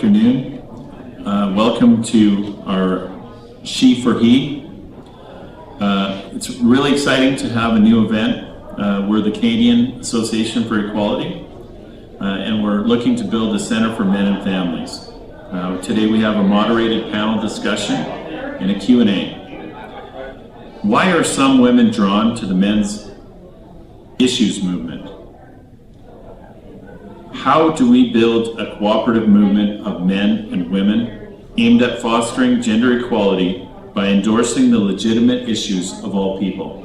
afternoon. Welcome to our She for He. It's really exciting to have a new event. We're the Canadian Association for Equality, and we're looking to build a center for men and families. Today we have a moderated panel discussion and a Q&A. Why are some women drawn to the men's issues movement? How do we build a cooperative movement of men and women aimed at fostering gender equality by endorsing the legitimate issues of all people?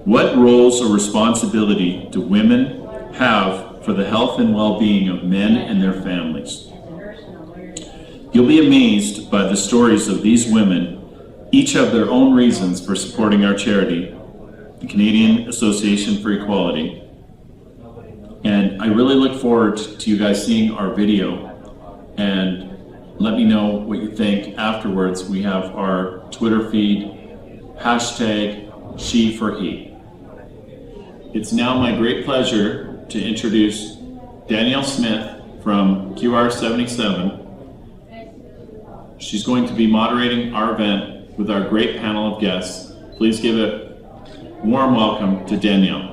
What roles or responsibility do women have for the health and well-being of men and their families? You'll be amazed by the stories of these women. Each have their own reasons for supporting our charity, the Canadian Association for Equality. And I really look forward to you guys seeing our video, and let me know what you think afterwards. We have our Twitter feed, #SheForHe. It's now my great pleasure to introduce Danielle Smith from QR77. She's going to be moderating our event with our great panel of guests. Please give a warm welcome to Danielle.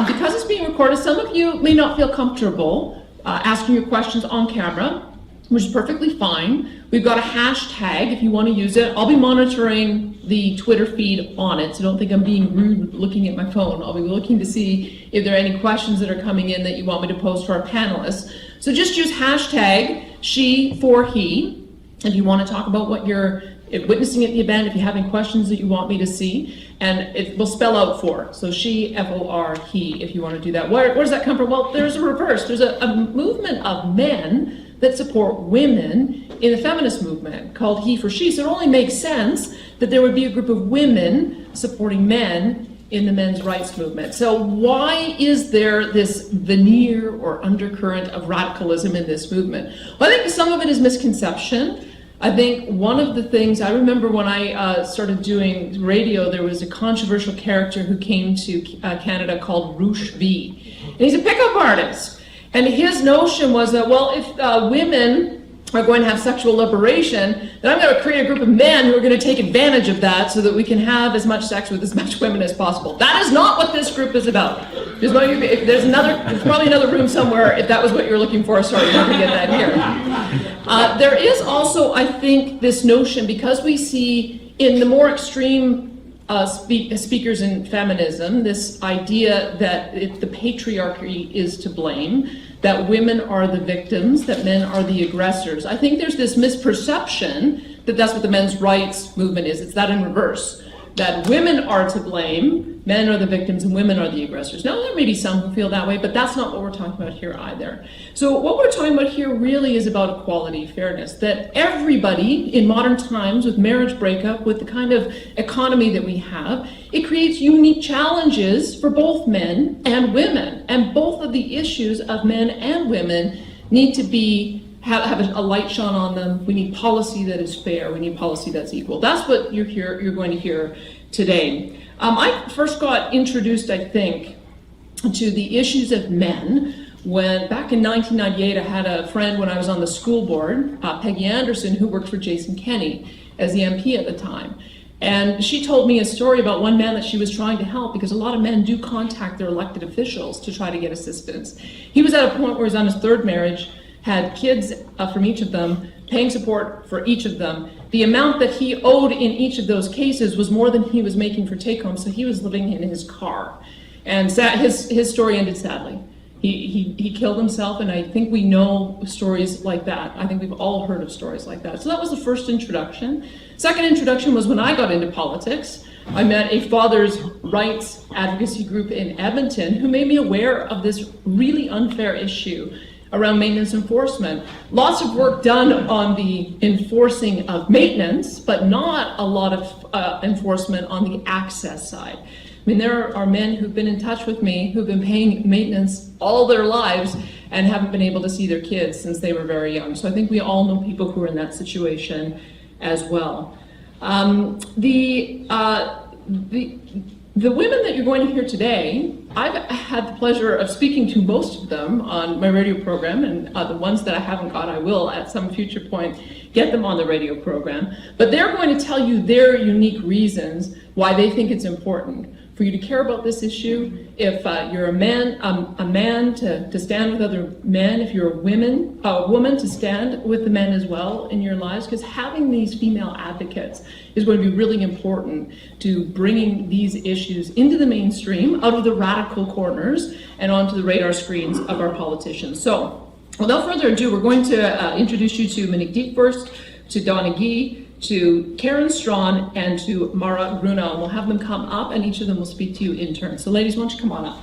Because it's being recorded, some of you may not feel comfortable asking your questions on camera, which is perfectly fine. We've got a hashtag if you want to use it. I'll be monitoring the Twitter feed on it, so don't think I'm being rude looking at my phone. I'll be looking to see if there are any questions that are coming in that you want me to post to our panelists. So just use hashtag #SheForHe if you want to talk about what you're witnessing at the event, if you have any questions that you want me to see, and it will spell out for. So she, F-O-R-He, if you want to do that. Where does that come from? Well, there's a reverse. There's a movement of men that support women in the feminist movement called He for She. So it only makes sense that there would be a group of women supporting men in the men's rights movement. So why is there this veneer or undercurrent of radicalism in this movement? Well, I think some of it is misconception. I think one of the things, I remember when I started doing radio, there was a controversial character who came to Canada called Roosh V. And he's a pickup artist. And his notion was that, well, if women are going to have sexual liberation, then I'm going to create a group of men who are going to take advantage of that so that we can have as much sex with as much women as possible. That is not what this group is about. There's probably another room somewhere if that was what you're looking for. Sorry, you're not going to get that here. There is also, I think, this notion, because we see in the more extreme speakers in feminism, this idea that the patriarchy is to blame, that women are the victims, that men are the aggressors. I think there's this misperception that that's what the men's rights movement is. It's that in reverse, that women are to blame, men are the victims, and women are the aggressors. Now, there may be some who feel that way, but that's not what we're talking about here either. So what we're talking about here really is about equality, fairness, that everybody in modern times, with marriage breakup, with the kind of economy that we have, it creates unique challenges for both men and women. And both of the issues of men and women need to have a light shone on them. We need policy that is fair. We need policy that's equal. That's what you're going to hear today. I first got introduced, I think, to the issues of men when back in 1998 I had a friend when I was on the school board, Peggy Anderson, who worked for Jason Kenney as the MP at the time. And she told me a story about one man that she was trying to help, because a lot of men do contact their elected officials to try to get assistance. He was at a point where he was on his third marriage, had kids from each of them, paying support for each of them. The amount that he owed in each of those cases was more than he was making for take-home, so he was living in his car. And his story ended sadly. He killed himself, and I think we know stories like that. I think we've all heard of stories like that. So that was the first introduction. Second introduction was when I got into politics. I met a father's rights advocacy group in Edmonton who made me aware of this really unfair issue around maintenance enforcement. Lots of work done on the enforcing of maintenance, but not a lot of enforcement on the access side. I mean, there are men who've been in touch with me who've been paying maintenance all their lives and haven't been able to see their kids since they were very young. So I think we all know people who are in that situation as well. The women that you're going to hear today, I've had the pleasure of speaking to most of them on my radio program, and the ones that I haven't got, I will at some future point get them on the radio program. But they're going to tell you their unique reasons why they think it's important for you to care about this issue. If you're a man to stand with other men, if you're a woman to stand with the men as well in your lives, because having these female advocates is going to be really important to bringing these issues into the mainstream, out of the radical corners, and onto the radar screens of our politicians. So, without further ado, we're going to introduce you to Monique first, to Donna Gee, to Karen Straughan, and to Mara Grunow. And we'll have them come up, and each of them will speak to you in turn. So ladies, why don't you come on up?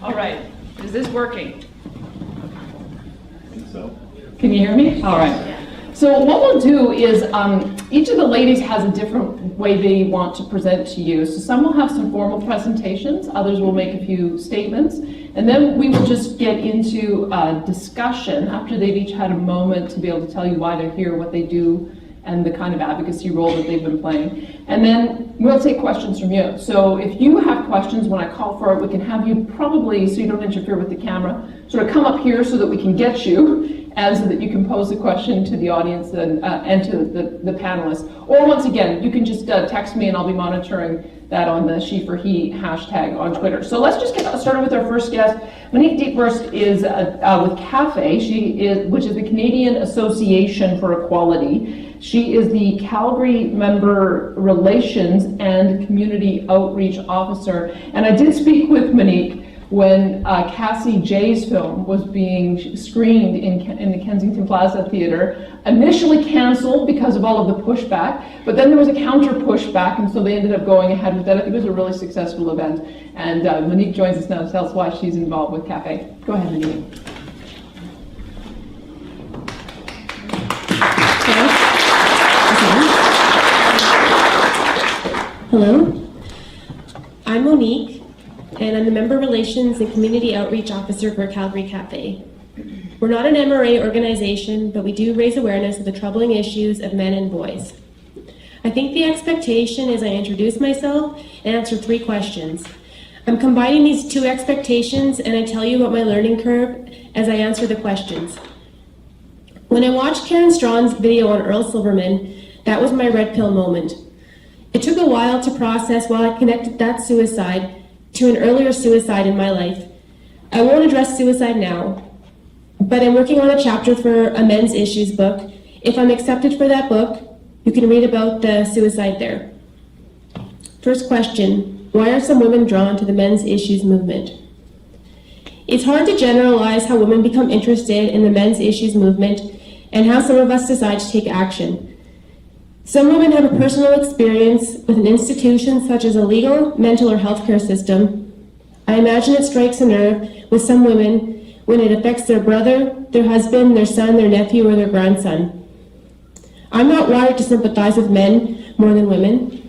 All right, is this working? I think so. Can you hear me? All right. So what we'll do is each of the ladies has a different way they want to present to you. So some will have some formal presentations, others will make a few statements, and then we will just get into a discussion after they've each had a moment to be able to tell you why they're here, what they do, and the kind of advocacy role that they've been playing. And then we'll take questions from you. So if you have questions when I call for it, we can have you probably, so you don't interfere with the camera, sort of come up here so that we can get you, and so that you can pose a question to the audience and to the panelists. Or once again, you can just text me and I'll be monitoring that on the she for he hashtag on Twitter. So let's just get started with our first guest. Monique Deetburst is with CAFE, which is the Canadian Association for Equality. She is the Calgary Member Relations and Community Outreach Officer. And I did speak with Monique when Cassie Jay's film was being screened in the Kensington Plaza Theatre, initially canceled because of all of the pushback, but then there was a counter pushback, and so they ended up going ahead with that. I think it was a really successful event. And Monique joins us now to tell us why she's involved with CAFE. Go ahead, Monique. Hello, I'm Monique, and I'm the Member Relations and Community Outreach Officer for Calgary CAFE. We're not an MRA organization, but we do raise awareness of the troubling issues of men and boys. I think the expectation is I introduce myself and answer 3 questions. I'm combining these 2 expectations, and I tell you about my learning curve as I answer the questions. When I watched Karen Straughan's video on Earl Silverman, that was my red pill moment. It took a while to process while I connected that suicide to an earlier suicide in my life. I won't address suicide now, but I'm working on a chapter for a men's issues book. If I'm accepted for that book, you can read about the suicide there. First question, why are some women drawn to the men's issues movement? It's hard to generalize how women become interested in the men's issues movement and how some of us decide to take action. Some women have a personal experience with an institution such as a legal, mental, or healthcare system. I imagine it strikes a nerve with some women when it affects their brother, their husband, their son, their nephew, or their grandson. I'm not wired to sympathize with men more than women.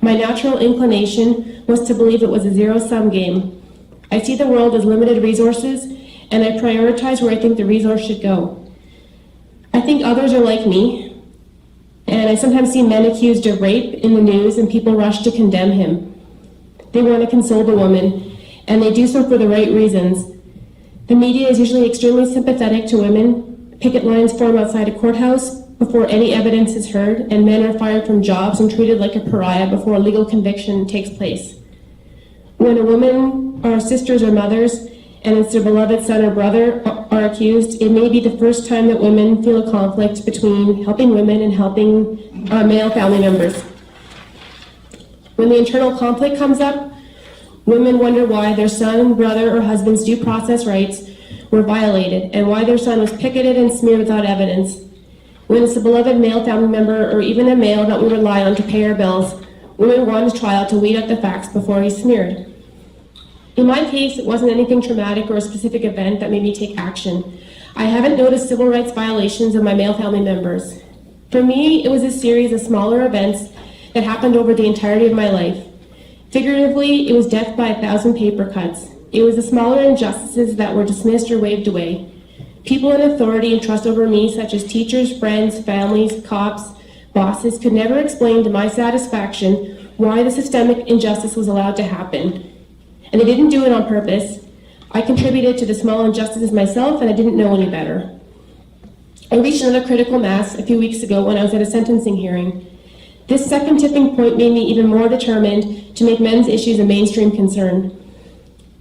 My natural inclination was to believe it was a zero-sum game. I see the world as limited resources, and I prioritize where I think the resource should go. I think others are like me, and I sometimes see men accused of rape in the news and people rush to condemn him. They want to console the woman, and they do so for the right reasons. The media is usually extremely sympathetic to women. Picket lines form outside a courthouse before any evidence is heard, and men are fired from jobs and treated like a pariah before a legal conviction takes place. When a woman or sisters or mothers and it's their beloved son or brother are accused, it may be the first time that women feel a conflict between helping women and helping male family members. When the internal conflict comes up, women wonder why their son, brother, or husband's due process rights were violated and why their son was picketed and smeared without evidence. When it's a beloved male family member or even a male that we rely on to pay our bills, women want his trial to weed out the facts before he's smeared. In my case, it wasn't anything traumatic or a specific event that made me take action. I haven't noticed civil rights violations of my male family members. For me, it was a series of smaller events that happened over the entirety of my life. Figuratively, it was death by 1,000 paper cuts. It was the smaller injustices that were dismissed or waved away. People in authority and trust over me, such as teachers, friends, families, cops, bosses, could never explain to my satisfaction why the systemic injustice was allowed to happen. And they didn't do it on purpose. I contributed to the small injustices myself, and I didn't know any better. I reached another critical mass a few weeks ago when I was at a sentencing hearing. This second tipping point made me even more determined to make men's issues a mainstream concern.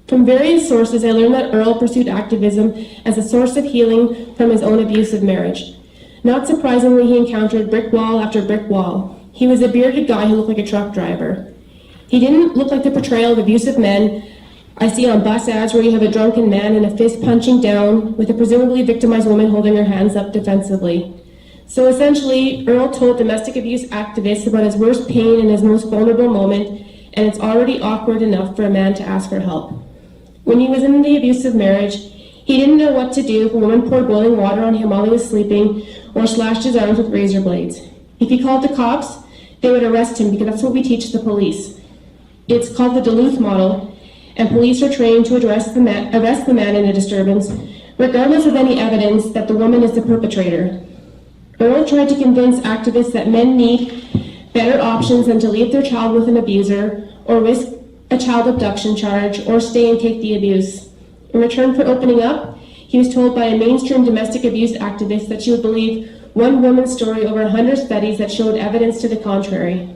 From various sources, I learned that Earl pursued activism as a source of healing from his own abusive marriage. Not surprisingly, he encountered brick wall after brick wall. He was a bearded guy who looked like a truck driver. He didn't look like the portrayal of abusive men I see on bus ads where you have a drunken man and a fist punching down with a presumably victimized woman holding her hands up defensively. So essentially, Earl told domestic abuse activists about his worst pain in his most vulnerable moment, and it's already awkward enough for a man to ask for help. When he was in the abusive marriage, he didn't know what to do if a woman poured boiling water on him while he was sleeping or slashed his arms with razor blades. If he called the cops, they would arrest him because that's what we teach the police. It's called the Duluth model, and police are trained to arrest the man in a disturbance, regardless of any evidence that the woman is the perpetrator. Earl tried to convince activists that men need better options than to leave their child with an abuser or risk a child abduction charge or stay and take the abuse. In return for opening up, he was told by a mainstream domestic abuse activist that she would believe one woman's story over 100 studies that showed evidence to the contrary.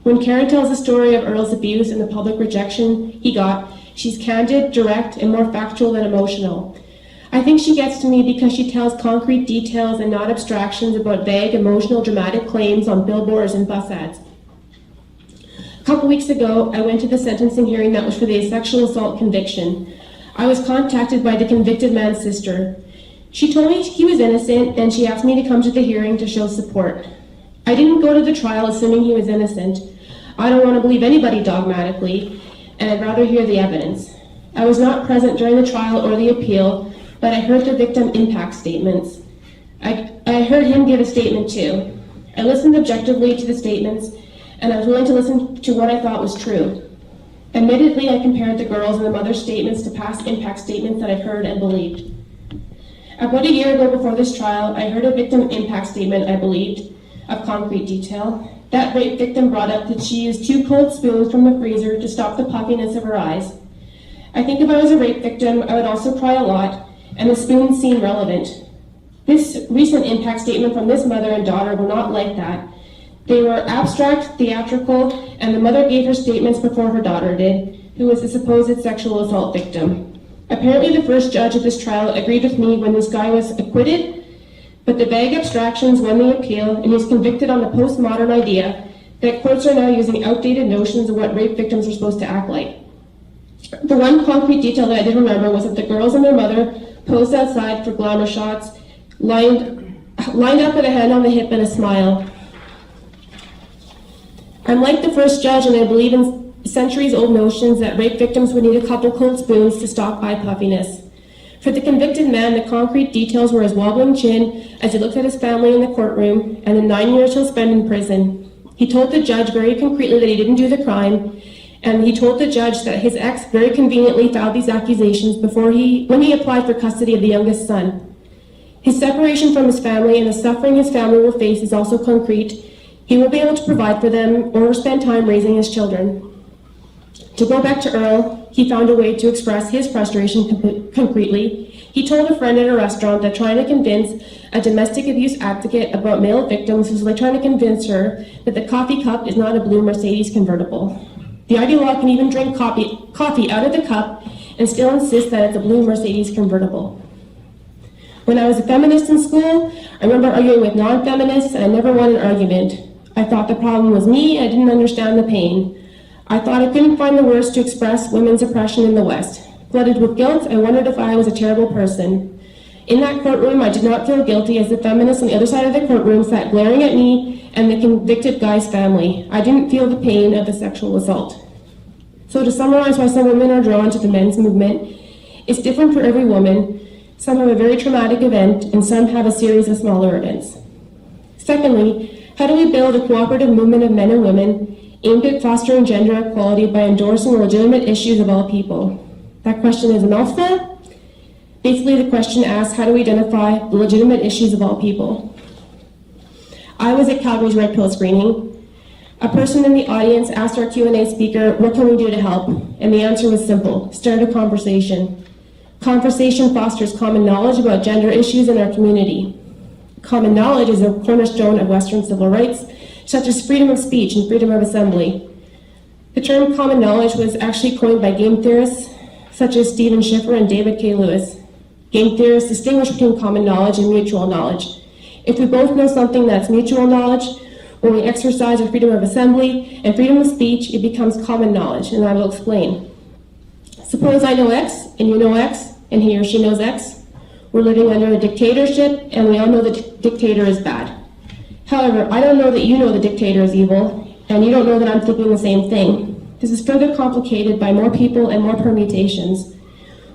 When Karen tells the story of Earl's abuse and the public rejection he got, she's candid, direct, and more factual than emotional. I think she gets to me because she tells concrete details and not abstractions about vague, emotional, dramatic claims on billboards and bus ads. A couple weeks ago, I went to the sentencing hearing that was for the sexual assault conviction. I was contacted by the convicted man's sister. She told me he was innocent, and she asked me to come to the hearing to show support. I didn't go to the trial assuming he was innocent. I don't want to believe anybody dogmatically, and I'd rather hear the evidence. I was not present during the trial or the appeal, but I heard the victim impact statements. I heard him give a statement too. I listened objectively to the statements, and I was willing to listen to what I thought was true. Admittedly, I compared the girls' and the mother's statements to past impact statements that I've heard and believed. About a year ago before this trial, I heard a victim impact statement I believed, of concrete detail. That rape victim brought up that she used 2 cold spoons from the freezer to stop the puffiness of her eyes. I think if I was a rape victim, I would also cry a lot, and the spoons seem relevant. This recent impact statement from this mother and daughter were not like that. They were abstract, theatrical, and the mother gave her statements before her daughter did, who was a supposed sexual assault victim. Apparently the first judge at this trial agreed with me when this guy was acquitted, but the vague abstractions won the appeal, and he's convicted on the postmodern idea that courts are now using outdated notions of what rape victims are supposed to act like. The one concrete detail that I did remember was that the girls and their mother posed outside for glamour shots, lined up with a hand on the hip and a smile. I'm like the first judge, and I believe in centuries-old notions that rape victims would need a couple cold spoons to stop eye puffiness. For the convicted man, the concrete details were his wobbling chin as he looked at his family in the courtroom and the 9 years he'll spend in prison. He told the judge very concretely that he didn't do the crime, and he told the judge that his ex very conveniently filed these accusations when he applied for custody of the youngest son. His separation from his family and the suffering his family will face is also concrete. He will be able to provide for them or spend time raising his children. To go back to Earl, he found a way to express his frustration concretely. He told a friend at a restaurant that trying to convince a domestic abuse advocate about male victims was like trying to convince her that the coffee cup is not a blue Mercedes convertible. The ideologue can even drink coffee out of the cup and still insist that it's a blue Mercedes convertible. When I was a feminist in school, I remember arguing with non-feminists, and I never won an argument. I thought the problem was me, and I didn't understand the pain. I thought I couldn't find the words to express women's oppression in the West. Flooded with guilt, I wondered if I was a terrible person. In that courtroom, I did not feel guilty as the feminists on the other side of the courtroom sat glaring at me and the convicted guy's family. I didn't feel the pain of the sexual assault. So to summarize why some women are drawn to the men's movement, it's different for every woman. Some have a very traumatic event, and some have a series of smaller events. Secondly, how do we build a cooperative movement of men and women aimed at fostering gender equality by endorsing legitimate issues of all people? That question is a mouthful. Basically, the question asks, how do we identify the legitimate issues of all people? I was at Calgary's Red Pill screening. A person in the audience asked our Q&A speaker, what can we do to help? And the answer was simple, start a conversation. Conversation fosters common knowledge about gender issues in our community. Common knowledge is a cornerstone of Western civil rights, such as freedom of speech and freedom of assembly. The term common knowledge was actually coined by game theorists, such as Stephen Schiffer and David K. Lewis. Game theorists distinguish between common knowledge and mutual knowledge. If we both know something that's mutual knowledge, when we exercise our freedom of assembly and freedom of speech, it becomes common knowledge, and I will explain. Suppose I know X, and you know X, and he or she knows X. We're living under a dictatorship, and we all know the dictator is bad. However, I don't know that you know the dictator is evil, and you don't know that I'm thinking the same thing. This is further complicated by more people and more permutations.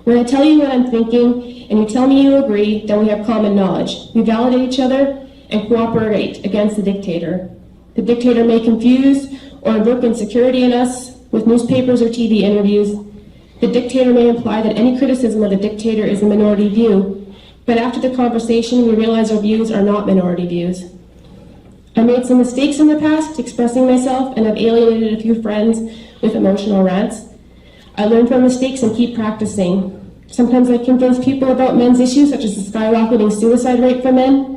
When I tell you what I'm thinking, and you tell me you agree, then we have common knowledge. We validate each other and cooperate against the dictator. The dictator may confuse or invoke insecurity in us with newspapers or TV interviews. The dictator may imply that any criticism of the dictator is a minority view, but after the conversation, we realize our views are not minority views. I made some mistakes in the past expressing myself, and I've alienated a few friends with emotional rants. I learn from mistakes and keep practicing. Sometimes I convince people about men's issues, such as the skyrocketing suicide rate for men,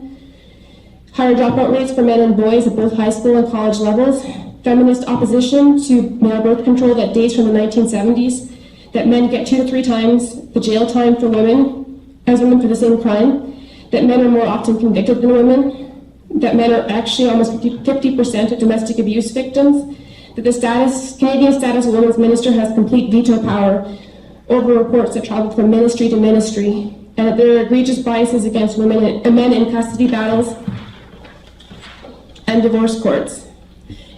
higher dropout rates for men and boys at both high school and college levels, feminist opposition to male birth control that dates from the 1970s, that men get 2 to 3 times the jail time for women as women for the same crime, that men are more often convicted than women, that men are actually almost 50% of domestic abuse victims, that the Canadian Status of Women's Minister has complete veto power over reports that travel from ministry to ministry, and that there are egregious biases against women and men in custody battles and divorce courts,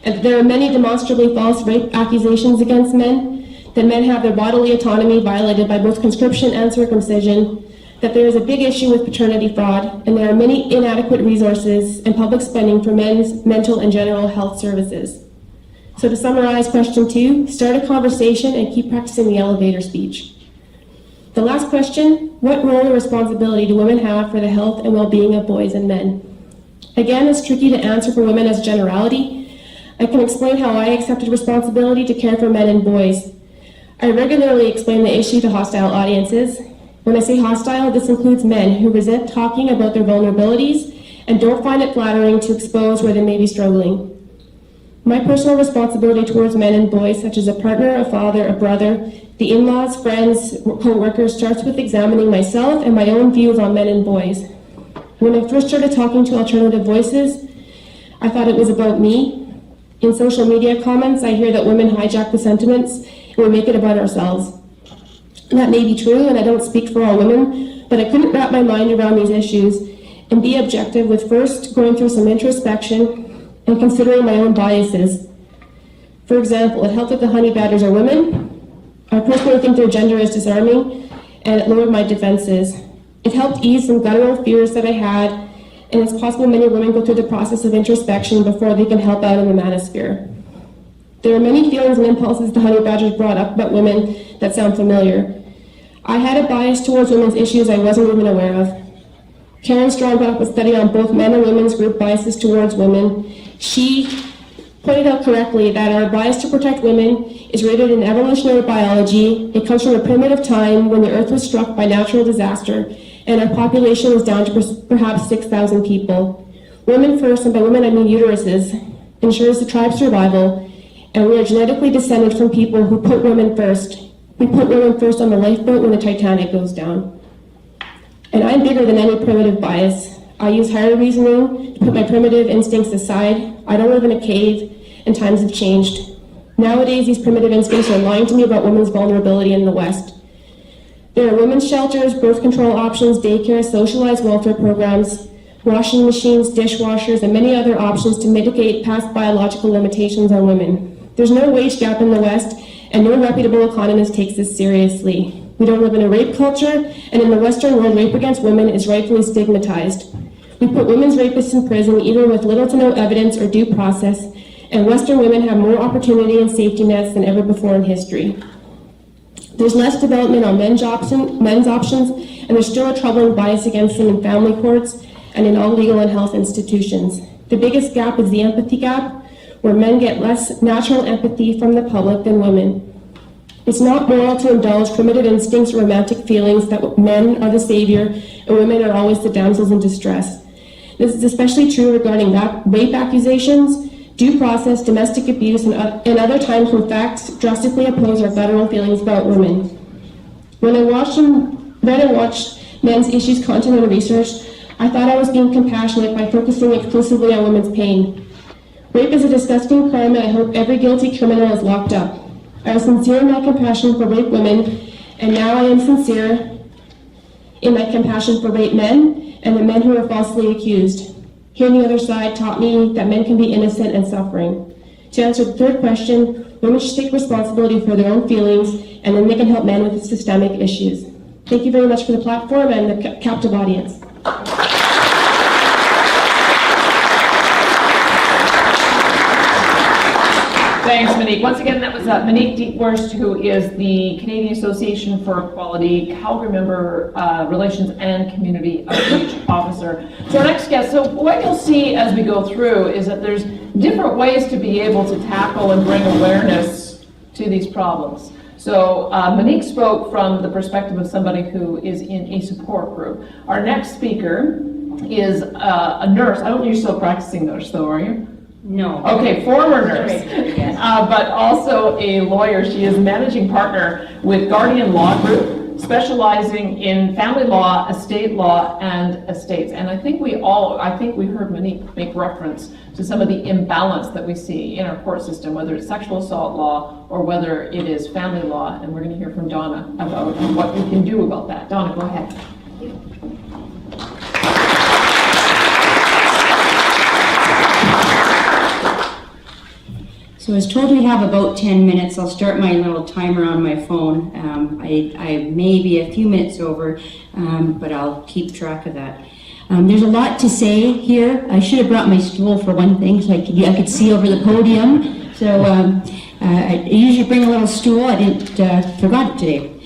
and that there are many demonstrably false rape accusations against men, that men have their bodily autonomy violated by both conscription and circumcision, that there is a big issue with paternity fraud, and there are many inadequate resources and public spending for men's mental and general health services. So to summarize question 2, start a conversation and keep practicing the elevator speech. The last question, what role or responsibility do women have for the health and well-being of boys and men? Again, it's tricky to answer for women as a generality. I can explain how I accepted responsibility to care for men and boys. I regularly explain the issue to hostile audiences. When I say hostile, this includes men who resent talking about their vulnerabilities and don't find it flattering to expose where they may be struggling. My personal responsibility towards men and boys, such as a partner, a father, a brother, the in-laws, friends, co-workers, starts with examining myself and my own views on men and boys. When I first started talking to alternative voices, I thought it was about me. In social media comments, I hear that women hijack the sentiments and we make it about ourselves. That may be true, and I don't speak for all women, but I couldn't wrap my mind around these issues and be objective with first going through some introspection and considering my own biases. For example, it helped that the honey badgers are women. I personally think their gender is disarming, and it lowered my defenses. It helped ease some guttural fears that I had, and it's possible many women go through the process of introspection before they can help out in the manosphere. There are many feelings and impulses the honey badgers brought up about women that sound familiar. I had a bias towards women's issues I wasn't even aware of. Karen Straughan brought up a study on both men and women's group biases towards women. She pointed out correctly that our bias to protect women is rooted in evolutionary biology. It comes from a primitive time when the earth was struck by natural disaster and our population was down to perhaps 6,000 people. Women first, and by women I mean uteruses, ensures the tribe's survival, and we are genetically descended from people who put women first. We put women first on the lifeboat when the Titanic goes down. And I'm bigger than any primitive bias. I use higher reasoning to put my primitive instincts aside. I don't live in a cave, and times have changed. Nowadays, these primitive instincts are lying to me about women's vulnerability in the West. There are women's shelters, birth control options, daycare, socialized welfare programs, washing machines, dishwashers, and many other options to mitigate past biological limitations on women. There's no wage gap in the West, and no reputable economist takes this seriously. We don't live in a rape culture, and in the Western world, rape against women is rightfully stigmatized. We put women's rapists in prison even with little to no evidence or due process, and Western women have more opportunity and safety nets than ever before in history. There's less development on men's options, and there's still a troubling bias against them in family courts and in all legal and health institutions. The biggest gap is the empathy gap, where men get less natural empathy from the public than women. It's not moral to indulge primitive instincts or romantic feelings that men are the savior and women are always the damsels in distress. This is especially true regarding rape accusations, due process, domestic abuse, and other times when facts drastically oppose our guttural feelings about women. When I read and watched men's issues, content, and research, I thought I was being compassionate by focusing exclusively on women's pain. Rape is a disgusting crime, and I hope every guilty criminal is locked up. I was sincere in my compassion for rape women, and now I am sincere in my compassion for rape men and the men who are falsely accused. Hearing the other side taught me that men can be innocent and suffering. To answer the third question, women should take responsibility for their own feelings, and then they can help men with systemic issues. Thank you very much for the platform and the captive audience. Thanks, Monique. Once again, that was Monique Dietworst, who is the Canadian Association for Equality Calgary Member Relations and Community Outreach Officer. So our next guest, so what you'll see as we go through is that there's different ways to be able to tackle and bring awareness to these problems. So Monique spoke from the perspective of somebody who is in a support group. Our next speaker is a nurse. I don't know if you're still practicing nurse though, are you? No. Okay, former nurse, Yes. but also a lawyer. She is managing partner with Guardian Law Group, specializing in family law, estate law, and estates. And I think we heard Monique make reference to some of the imbalance that we see in our court system, whether it's sexual assault law or whether it is family law. And we're going to hear from Donna about what we can do about that. Donna, go ahead. So I was told we have about 10 minutes. I'll start my little timer on my phone. I may be a few minutes over, but I'll keep track of that. There's a lot to say here. I should have brought my stool for one thing so I could see over the podium. So I usually bring a little stool. I didn't forgot it today.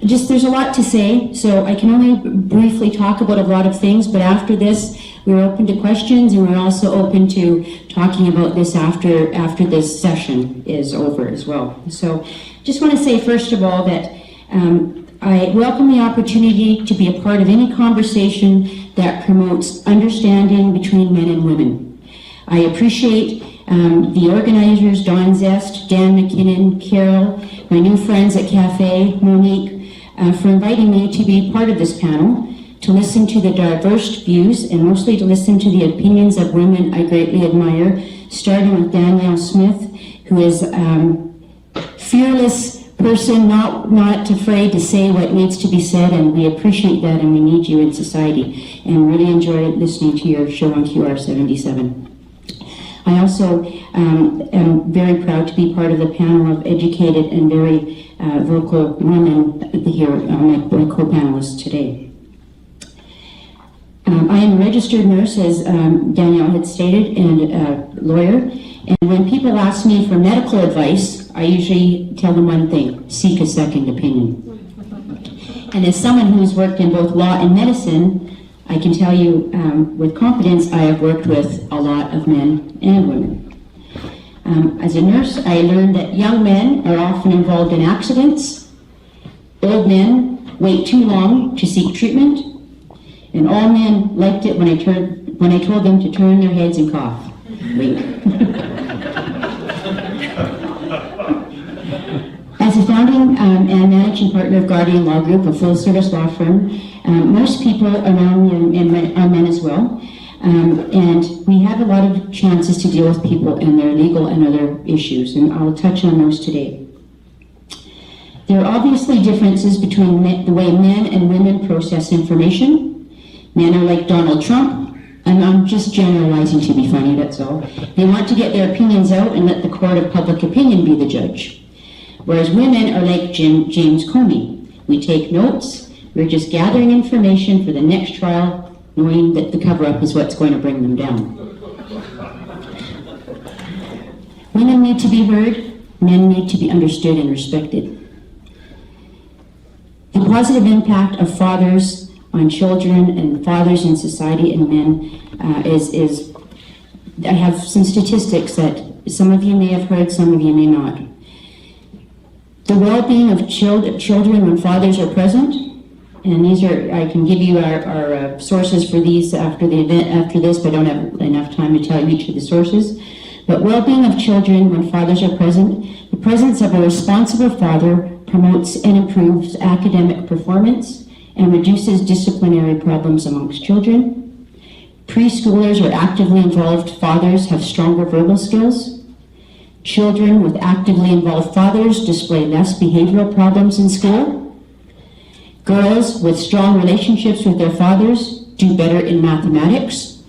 There's a lot to say, so I can only briefly talk about a lot of things, but after this, we're open to questions, and we're also open to talking about this after this session is over as well. So just want to say, first of all, that I welcome the opportunity to be a part of any conversation that promotes understanding between men and women. I appreciate the organizers, Don Zest, Dan McKinnon, Carol, my new friends at Cafe, Monique, for inviting me to be part of this panel, to listen to the diverse views, and mostly to listen to the opinions of women I greatly admire, starting with Danielle Smith, who is fearless person, not afraid to say what needs to be said, and we appreciate that, and we need you in society, and really enjoy listening to your show on QR77. I also am very proud to be part of the panel of educated and very vocal women here, my co-panelists today. I am a registered nurse, as Danielle had stated, and a lawyer. And when people ask me for medical advice, I usually tell them one thing: seek a second opinion. And as someone who's worked in both law and medicine, I can tell you with confidence I have worked with a lot of men and women. As a nurse, I learned that young men are often involved in accidents, old men wait too long to seek treatment, and all men liked it when I told them to turn their heads and cough. Wait. As a founding and managing partner of Guardian Law Group, a full-service law firm, most people around me are men as well, and we have a lot of chances to deal with people and their legal and other issues, and I'll touch on those today. There are obviously differences between the way men and women process information. Men are like Donald Trump, and I'm just generalizing to be funny, that's all. They want to get their opinions out and let the court of public opinion be the judge. Whereas women are like James Comey. We take notes, we're just gathering information for the next trial, knowing that the cover-up is what's going to bring them down. Women need to be heard, men need to be understood and respected. The positive impact of fathers on children and fathers in society and men is I have some statistics that some of you may have heard, some of you may not. The well-being of children when fathers are present, and these are, I can give you our sources for these after the event, after this, but I don't have enough time to tell you each of the sources. But well-being of children when fathers are present, the presence of a responsible father promotes and improves academic performance and reduces disciplinary problems amongst children. Preschoolers or actively involved fathers have stronger verbal skills. Children with actively involved fathers display less behavioral problems in school. Girls with strong relationships with their fathers do better in mathematics,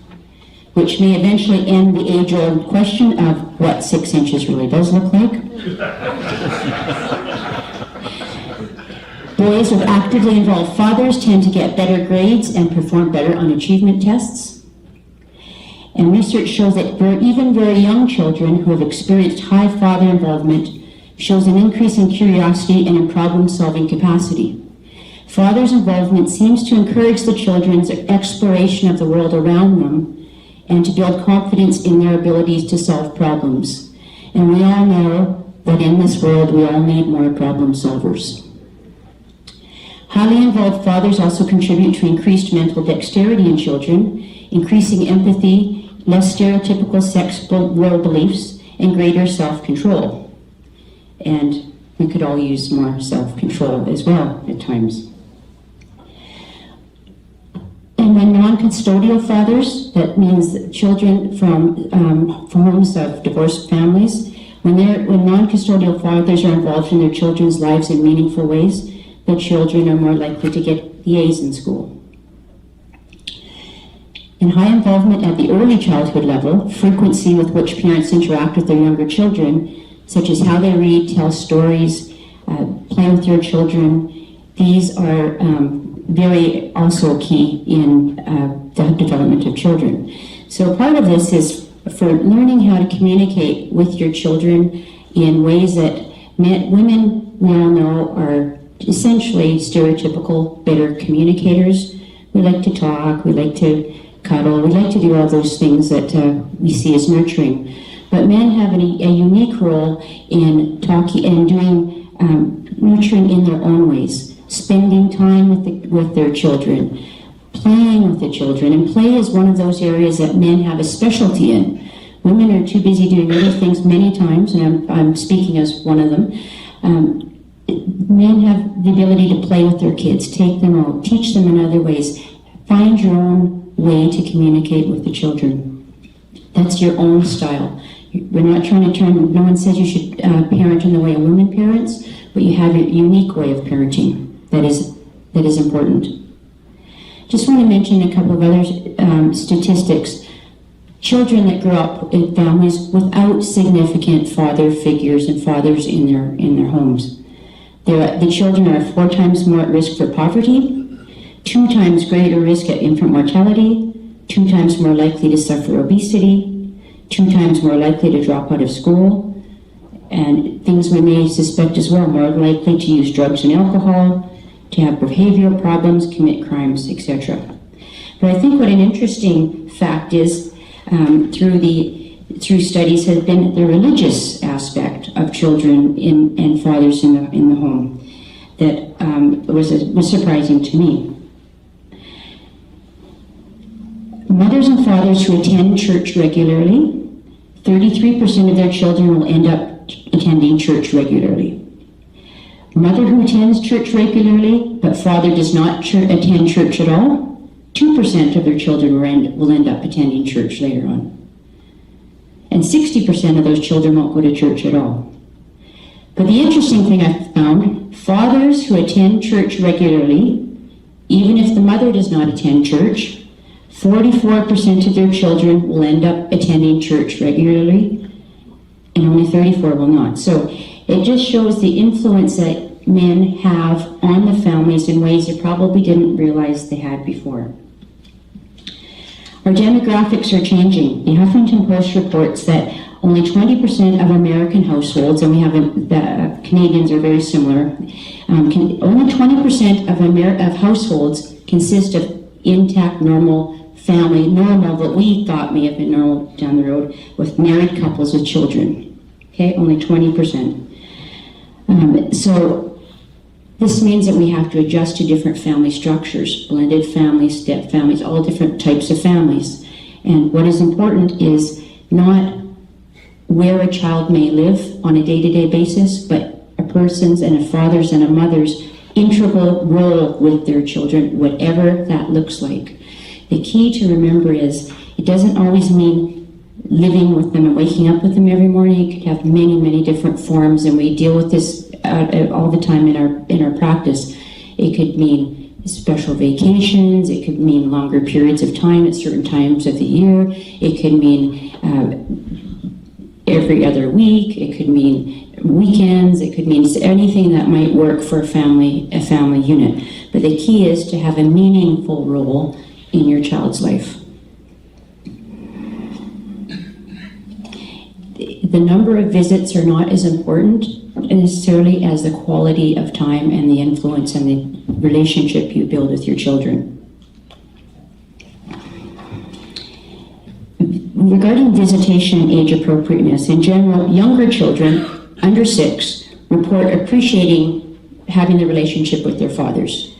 which may eventually end the age-old question of what 6 inches really does look like. Boys with actively involved fathers tend to get better grades and perform better on achievement tests. And research shows that even very young children who have experienced high father involvement shows an increase in curiosity and in problem-solving capacity. Father's involvement seems to encourage the children's exploration of the world around them and to build confidence in their abilities to solve problems. And we all know that in this world we all need more problem solvers. Highly involved fathers also contribute to increased mental dexterity in children, increasing empathy, less stereotypical sex role beliefs, and greater self-control. And we could all use more self-control as well at times. And when non-custodial fathers, that means that children from homes of divorced families, when non-custodial fathers are involved in their children's lives in meaningful ways, the children are more likely to get the A's in school. In high involvement at the early childhood level, frequency with which parents interact with their younger children, such as how they read, tell stories, play with your children, these are very also key in the development of children. So part of this is for learning how to communicate with your children in ways that women, we all know, are essentially stereotypical, better communicators. We like to talk, we like to cuddle, we like to do all those things that we see as nurturing. But men have a unique role in talking and doing nurturing in their own ways, spending time with their children, playing with the children. And play is one of those areas that men have a specialty in. Women are too busy doing other things many times, and I'm speaking as one of them. Men have the ability to play with their kids, take them out, teach them in other ways. Find your own way to communicate with the children. That's your own style. We're not trying to no one says you should parent in the way a woman parents, but you have a unique way of parenting that is important. Just want to mention a couple of other statistics. Children that grow up in families without significant father figures and fathers in their homes. The children are 4 times more at risk for poverty, 2 times greater risk at infant mortality, 2 times more likely to suffer obesity, 2 times more likely to drop out of school, and things we may suspect as well, more likely to use drugs and alcohol, to have behavioral problems, commit crimes, etc. But I think what an interesting fact is, through studies, has been the religious aspect of children and fathers in the home that was surprising to me. Mothers and fathers who attend church regularly, 33% of their children will end up attending church regularly. Mother who attends church regularly, but father does not attend church at all, 2% of their children will end up attending church later on. And 60% of those children won't go to church at all. But the interesting thing I found, fathers who attend church regularly, even if the mother does not attend church, 44% of their children will end up attending church regularly, and only 34 will not. So It just shows the influence that men have on the families in ways they probably didn't realize they had before. Our demographics are changing. The Huffington Post reports that only 20% of American households, and we have the Canadians are very similar, only 20% of households consist of intact, normal family, normal that we thought may have been normal down the road, with married couples with children. Okay, only 20%. So this means that we have to adjust to different family structures, blended families, step families, all different types of families. And what is important is not where a child may live on a day-to-day basis, but a person's and a father's and a mother's integral role with their children, whatever that looks like. The key to remember is it doesn't always mean living with them and waking up with them every morning. It could have many, many different forms, and we deal with this all the time in our practice. It could mean special vacations. It could mean longer periods of time at certain times of the year. It could mean every other week. It could mean weekends. It could mean anything that might work for a family unit. But the key is to have a meaningful role in your child's life. The number of visits are not as important necessarily as the quality of time and the influence and the relationship you build with your children. Regarding visitation and age appropriateness, in general, younger children under 6 report appreciating having the relationship with their fathers.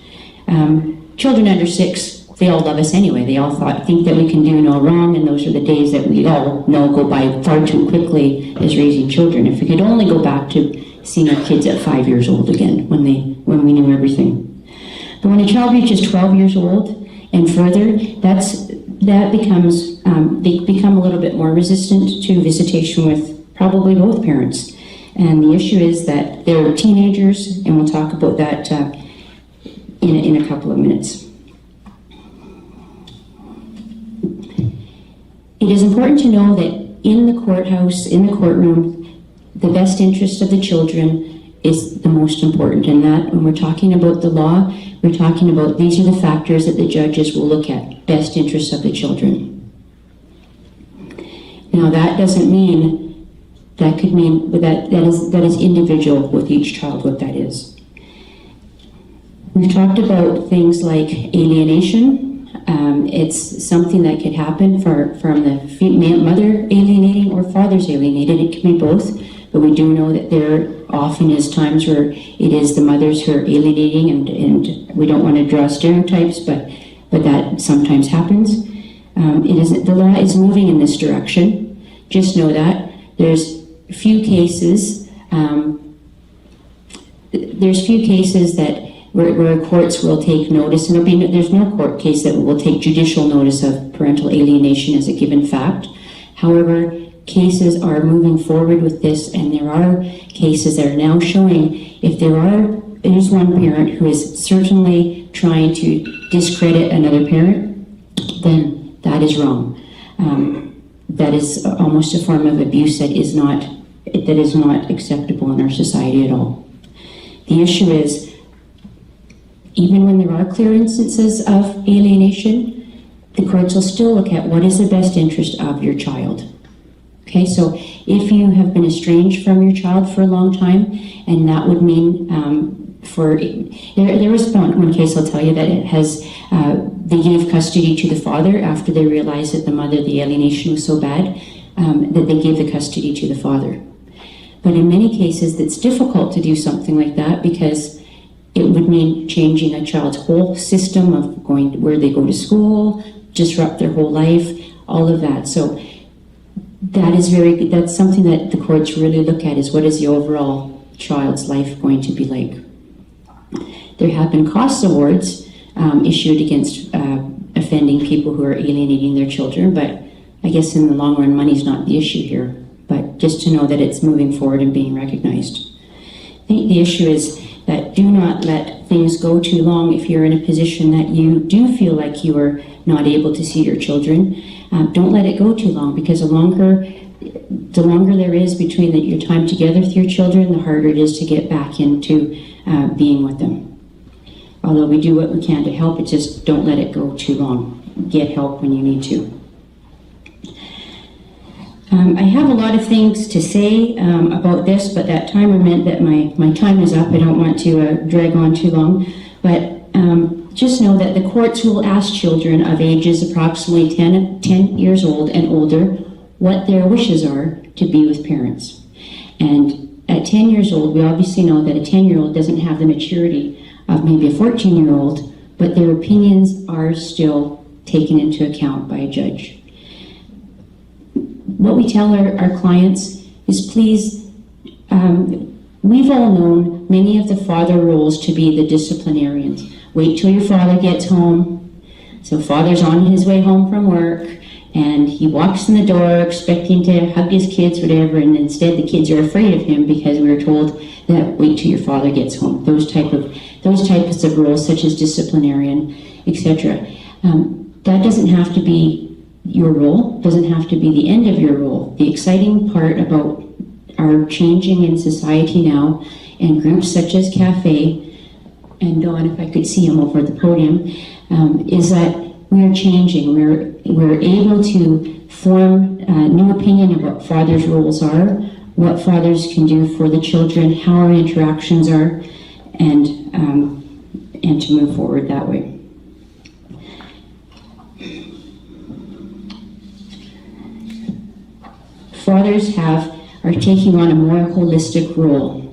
Children under 6, they all love us anyway. They all think that we can do no wrong, and those are the days that we all know go by far too quickly as raising children. If we could only go back to seeing our kids at 5 years old again, when we knew everything. But when a child reaches 12 years old and further, that becomes they become a little bit more resistant to visitation with probably both parents. And the issue is that they're teenagers, and we'll talk about that in a couple of minutes. It is important to know that in the courthouse, in the courtroom, the best interest of the children is the most important. And that when we're talking about the law, we're talking about these are the factors that the judges will look at. Best interest of the children. Now that doesn't mean, that could mean that is individual with each child what that is. We've talked about things like alienation. It's something that could happen from the mother alienating or father's alienated. It can be both, but we do know that there often is times where it is the mothers who are alienating, and we don't want to draw stereotypes, but that sometimes happens. The law is moving in this direction. Just know that there's few cases. There's few cases that where courts will take notice, and there's no court case that will take judicial notice of parental alienation as a given fact. However, cases are moving forward with this, and there are cases that are now showing if there's one parent who is certainly trying to discredit another parent, then that is wrong. That is almost a form of abuse that is not acceptable in our society at all. The issue is, even when there are clear instances of alienation, the courts will still look at what is the best interest of your child. Okay, so if you have been estranged from your child for a long time, and that would mean there was one case I'll tell you that it has they gave custody to the father after they realized that the alienation was so bad that they gave the custody to the father. But in many cases, it's difficult to do something like that because it would mean changing a child's whole system of going to where they go to school, disrupt their whole life, all of that. So that's something that the courts really look at, is what is the overall child's life going to be like. There have been cost awards issued against offending people who are alienating their children, but I guess in the long run, money's not the issue here, but just to know that it's moving forward and being recognized. I think the issue is that do not let things go too long if you're in a position that you do feel like you are not able to see your children. Don't let it go too long, because the longer there is between your time together with your children, the harder it is to get back into being with them. Although we do what we can to help, it's just don't let it go too long. Get help when you need to. I have a lot of things to say about this, but that timer meant that my time is up. I don't want to drag on too long, but just know that the courts will ask children of ages approximately 10 years old and older what their wishes are to be with parents. And at 10 years old, we obviously know that a 10-year-old doesn't have the maturity of maybe a 14-year-old, but their opinions are still taken into account by a judge. What we tell our clients is, please, we've all known many of the father roles to be the disciplinarians. Wait till your father gets home. So father's on his way home from work, and he walks in the door expecting to hug his kids, whatever, and instead the kids are afraid of him because we were told that wait till your father gets home. Those types of roles, such as disciplinarian, etc. That doesn't have to be your role, doesn't have to be the end of your role. The exciting part about our changing in society now, and groups such as CAFE, and Dawn, if I could see him over the podium, is that we're changing. We're able to form a new opinion of what fathers' roles are, what fathers can do for the children, how our interactions are, and to move forward that way. Fathers are taking on a more holistic role,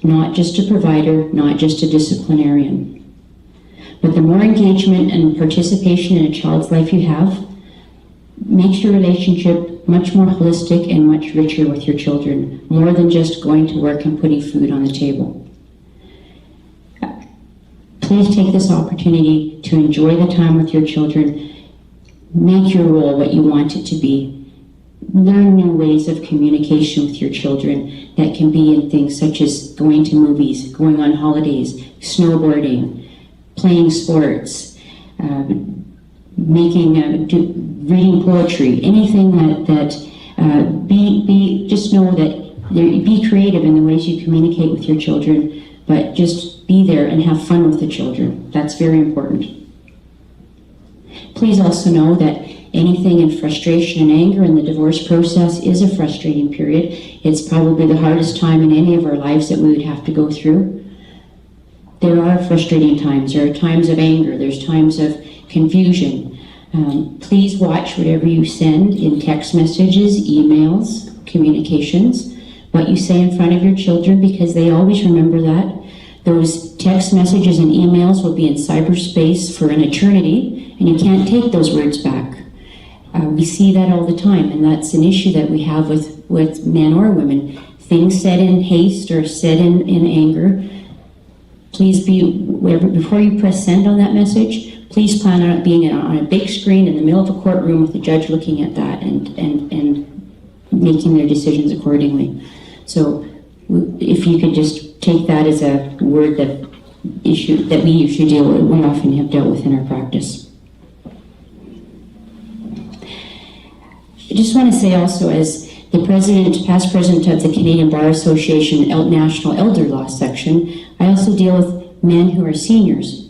not just a provider, not just a disciplinarian. But the more engagement and participation in a child's life you have, makes your relationship much more holistic and much richer with your children, more than just going to work and putting food on the table. Please take this opportunity to enjoy the time with your children. Make your role what you want it to be. Learn new ways of communication with your children that can be in things such as going to movies, going on holidays, snowboarding, playing sports, reading poetry, anything just know that be creative in the ways you communicate with your children, but just be there and have fun with the children. That's very important. Please also know that anything in frustration and anger in the divorce process is a frustrating period. It's probably the hardest time in any of our lives that we would have to go through. There are frustrating times. There are times of anger. There's times of confusion. Please watch whatever you send in text messages, emails, communications, what you say in front of your children, because they always remember that. Those text messages and emails will be in cyberspace for an eternity, and you can't take those words back. We see that all the time, and that's an issue that we have with men or women. Things said in haste or said in anger. Please before you press send on that message, please plan on it being on a big screen in the middle of a courtroom with the judge looking at that and making their decisions accordingly. So if you could just take that as a word that we usually deal with, we often have dealt with in our practice. I just want to say also, as the past president of the Canadian Bar Association National Elder Law Section, I also deal with men who are seniors,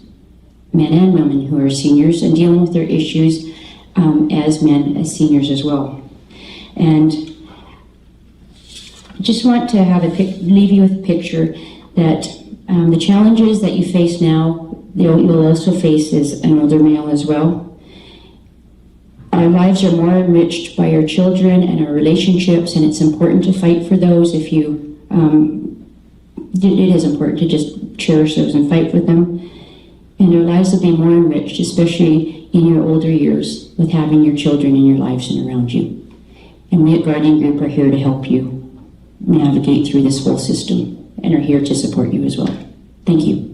men and women who are seniors, and dealing with their issues as men, as seniors as well. And I just want to leave you with a picture that the challenges that you face now, you'll also face as an older male as well. Our lives are more enriched by our children and our relationships, and it's important to fight for those. It is important to just cherish those and fight for them. And our lives will be more enriched, especially in your older years, with having your children in your lives and around you. And we at Guardian Group are here to help you navigate through this whole system and are here to support you as well. Thank you.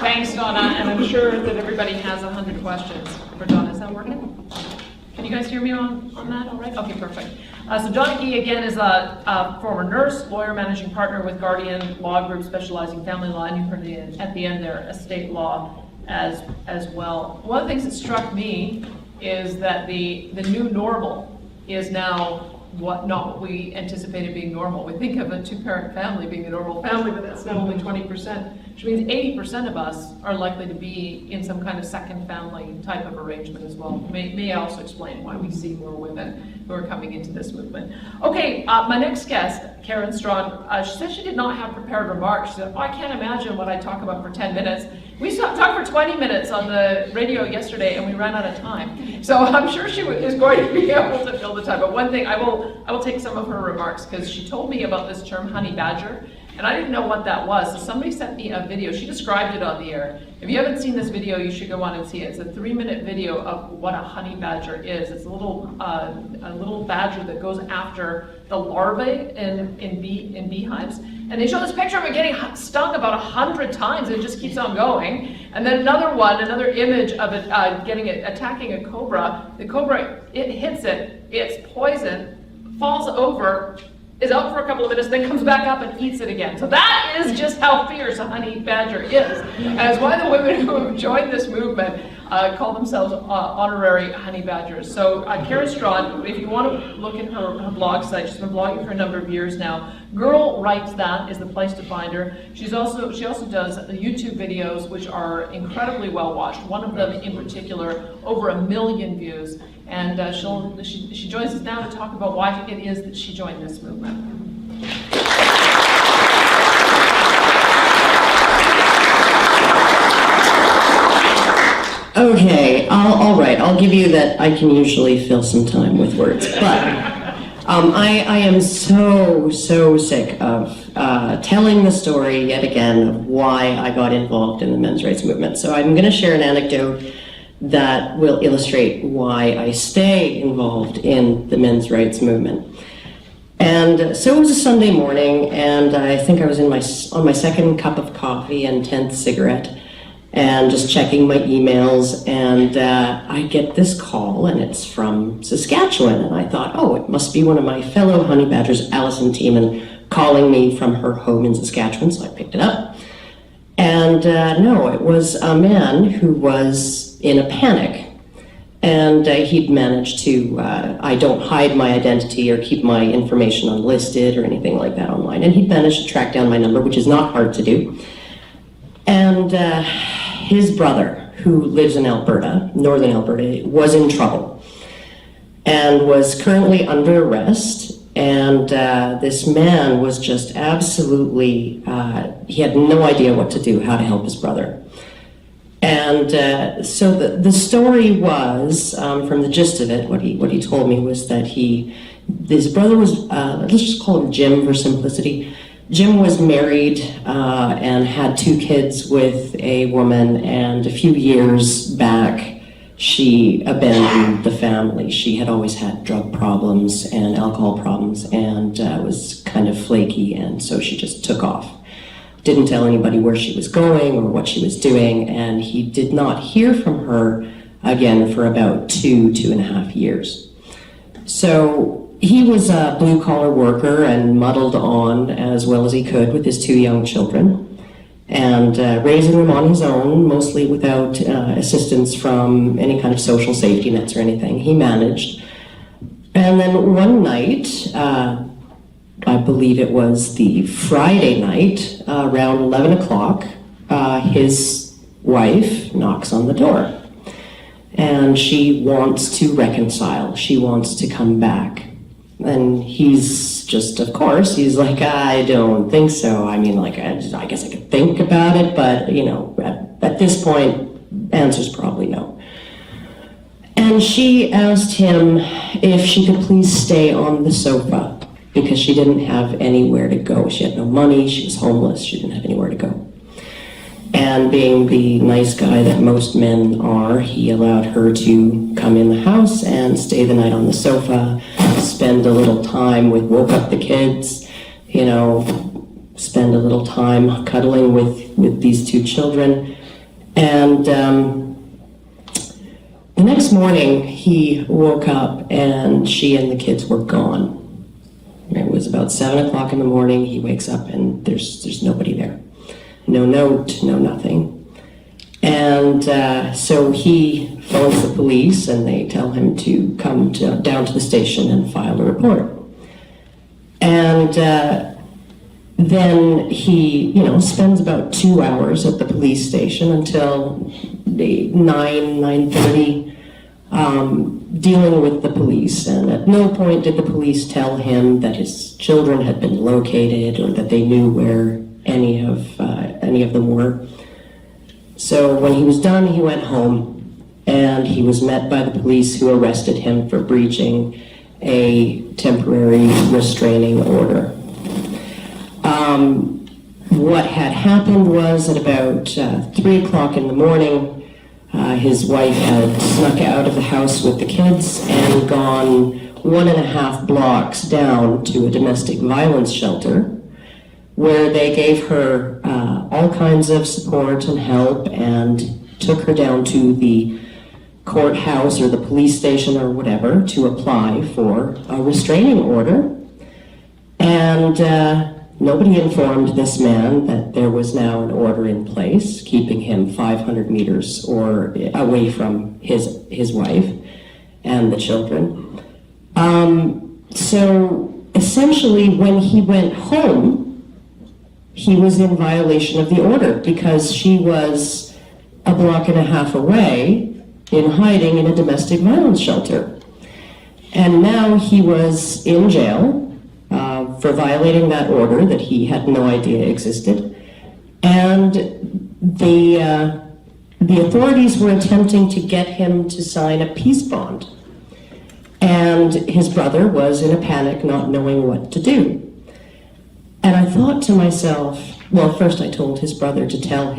Thanks, Donna, and I'm sure that everybody has 100 questions for Donna. Is that working? Can you you guys hear me on that all right? Okay, perfect. So Donna Gee, again, is a former nurse, lawyer, managing partner with Guardian Law Group, specializing in family law, and you heard at the end there, estate law as well. One of the things that struck me is that the new normal is now not what we anticipated being normal. We think of a two-parent family being the normal family, but that's now only 20%, which means 80% of us are likely to be in some kind of second family type of arrangement as well. May I also explain why we see more women who are coming into this movement. Okay, my next guest, Karen Straughan, she said she did not have prepared remarks. She said, I can't imagine what I talk about for 10 minutes. We talked for 20 minutes on the radio yesterday and we ran out of time. So I'm sure she is going to be able to fill the time. But one thing, I will take some of her remarks because she told me about this term honey badger and I didn't know what that was. So somebody sent me a video. She described it on the air. If you haven't seen this video, you should go on and see it. It's a 3-minute video of what a honey badger is. It's a little badger that goes after the larvae in beehives. And they show this picture of it getting stung about 100 times and it just keeps on going. And then another image of it attacking a cobra. The cobra, it hits it, it's poison, falls over, is out for a couple of minutes, then comes back up and eats it again. So that is just how fierce a honey badger is. And it's why the women who have joined this movement call themselves honorary honey badgers. So Karen Straughan, if you want to look at her blog site, she's been blogging for a number of years now. Girl Writes That is the place to find her. She also does YouTube videos which are incredibly well watched. One of them in particular, over 1 million views. And she joins us now to talk about why it is that she joined this movement. Okay, all right, I'll give you that I can usually fill some time with words, but I am so sick of telling the story yet again of why I got involved in the men's rights movement. So I'm going to share an anecdote that will illustrate why I stay involved in the men's rights movement. And so it was a Sunday morning, and I think I was on my second cup of coffee and 10th cigarette, and just checking my emails, and I get this call, and it's from Saskatchewan, and I thought, oh, it must be one of my fellow honey badgers, Alison Tiemann, calling me from her home in Saskatchewan, so I picked it up. And no, it was a man who was in a panic, and he'd managed to, I don't hide my identity or keep my information unlisted or anything like that online, and he'd managed to track down my number, which is not hard to do. And his brother, who lives in Alberta, northern Alberta, was in trouble and was currently under arrest. And this man was just absolutely, he had no idea what to do, how to help his brother. And so the story was, from the gist of it, what he told me was that his brother was, let's just call him Jim for simplicity. Jim was married and had 2 kids with a woman, and a few years back, she abandoned the family. She had always had drug problems and alcohol problems and was kind of flaky, and so she just took off. Didn't tell anybody where she was going or what she was doing, and he did not hear from her again for about 2.5 years. So he was a blue-collar worker and muddled on as well as he could with his 2 young children, and raising them on his own, mostly without assistance from any kind of social safety nets or anything. He managed. And then one night, I believe it was the Friday night, around 11 o'clock, his wife knocks on the door. And she wants to reconcile. She wants to come back. And he's just, of course, he's like, I don't think so. I mean, like, I guess I could think about it, but, you know, at this point, answer's probably no. And she asked him if she could please stay on the sofa because she didn't have anywhere to go. She had no money, she was homeless, she didn't have anywhere to go. And being the nice guy that most men are, he allowed her to come in the house and stay the night on the sofa, spend a little time woke up the kids, you know, spend a little time cuddling with these 2 children. And The next morning, he woke up and she and the kids were gone. It was about 7 o'clock in the morning. He wakes up and there's nobody there. No note, no nothing. And so he phones the police and they tell him to come down to the station and file a report. And then he, spends about 2 hours at the police station until 9:30, dealing with the police. And at no point did the police tell him that his children had been located or that they knew where any of them were. So when he was done, he went home and he was met by the police, who arrested him for breaching a temporary restraining order. What had happened was at about 3 o'clock in the morning, his wife had snuck out of the house with the kids and gone 1.5 blocks down to a domestic violence shelter, where they gave her all kinds of support and help and took her down to the courthouse or the police station or whatever to apply for a restraining order. And nobody informed this man that there was now an order in place keeping him 500 meters or away from his wife and the children. So essentially, when he went home, he was in violation of the order because she was 1.5 blocks away in hiding in a domestic violence shelter. And now he was in jail for violating that order that he had no idea existed. And the authorities were attempting to get him to sign a peace bond. And his brother was in a panic, not knowing what to do. And I thought to myself, well, first I told his brother to tell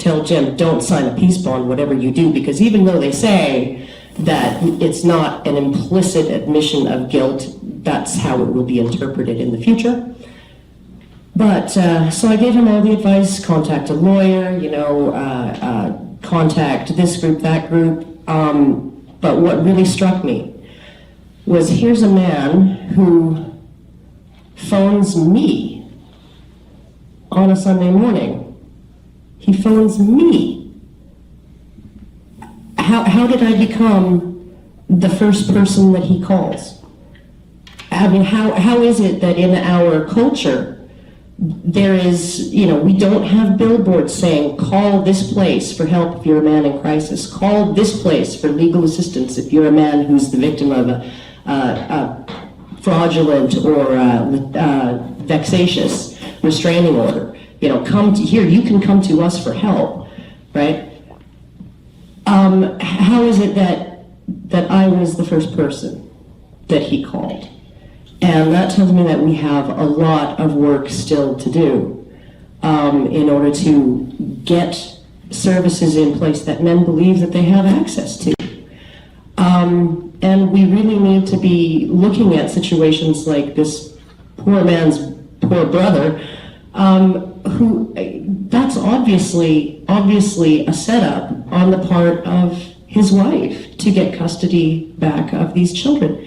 tell Jim, don't sign a peace bond, whatever you do, because even though they say that it's not an implicit admission of guilt, that's how it will be interpreted in the future. But, so I gave him all the advice: contact a lawyer, contact this group, that group. But what really struck me was, here's a man who phones me on a Sunday morning. He phones me. How did I become the first person that he calls? I mean, how is it that in our culture there is, we don't have billboards saying, call this place for help if you're a man in crisis, call this place for legal assistance if you're a man who's the victim of a fraudulent or vexatious restraining order. Come to here, you can come to us for help, right? How is it that I was the first person that he called? And that tells me that we have a lot of work still to do in order to get services in place that men believe that they have access to. And we really need to be looking at situations like this poor man's poor brother, who that's obviously a setup on the part of his wife to get custody back of these children.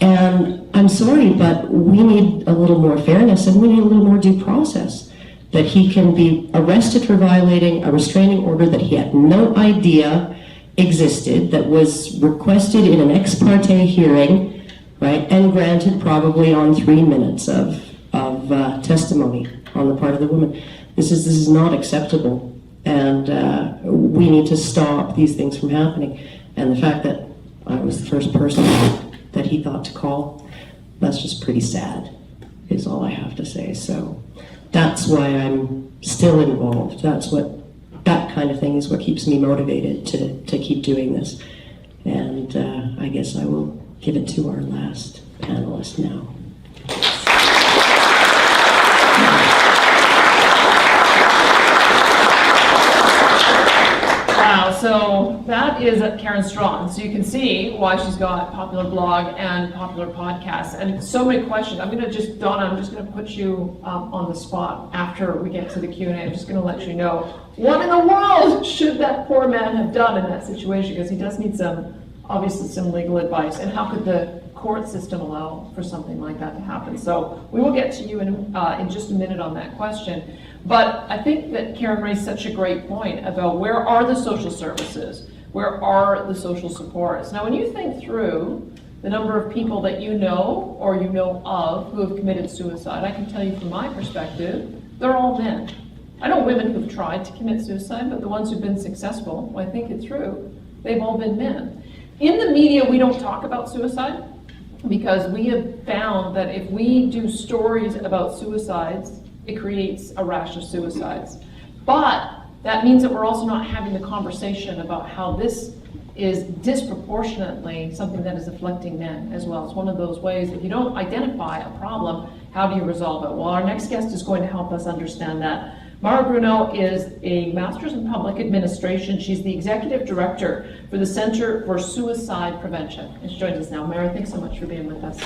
And I'm sorry, but we need a little more fairness and we need a little more due process, that he can be arrested for violating a restraining order that he had no idea existed, that was requested in an ex parte hearing, right, and granted probably on 3 minutes of testimony on the part of the woman. This is not acceptable, and we need to stop these things from happening. And the fact that I was the first person that he thought to call, that's just pretty sad, is all I have to say. So that's why I'm still involved. That kind of thing is what keeps me motivated to keep doing this. And I guess I will give it to our last panelist now. Wow, so that is Karen Straughan. So you can see why she's got popular blog and popular podcasts and so many questions. Donna, I'm just gonna put you on the spot after we get to the Q&A. I'm just gonna let you know, what in the world should that poor man have done in that situation? Because he does need obviously some legal advice. And how could the court system allow for something like that to happen? So we will get to you in just a minute on that question. But I think that Karen raised such a great point about where are the social services? Where are the social supports? Now, when you think through the number of people that you know or you know of who have committed suicide, I can tell you from my perspective, they're all men. I know women who've tried to commit suicide, but the ones who've been successful, when I think it through, they've all been men. In the media, we don't talk about suicide because we have found that if we do stories about suicides, it creates a rash of suicides. But that means that we're also not having the conversation about how this is disproportionately something that is afflicting men as well. It's one of those ways, if you don't identify a problem, how do you resolve it? Well, our next guest is going to help us understand that. Mara Bruno is a Master's in Public Administration. She's the Executive Director for the Center for Suicide Prevention. And she joins us now. Mara, thanks so much for being with us.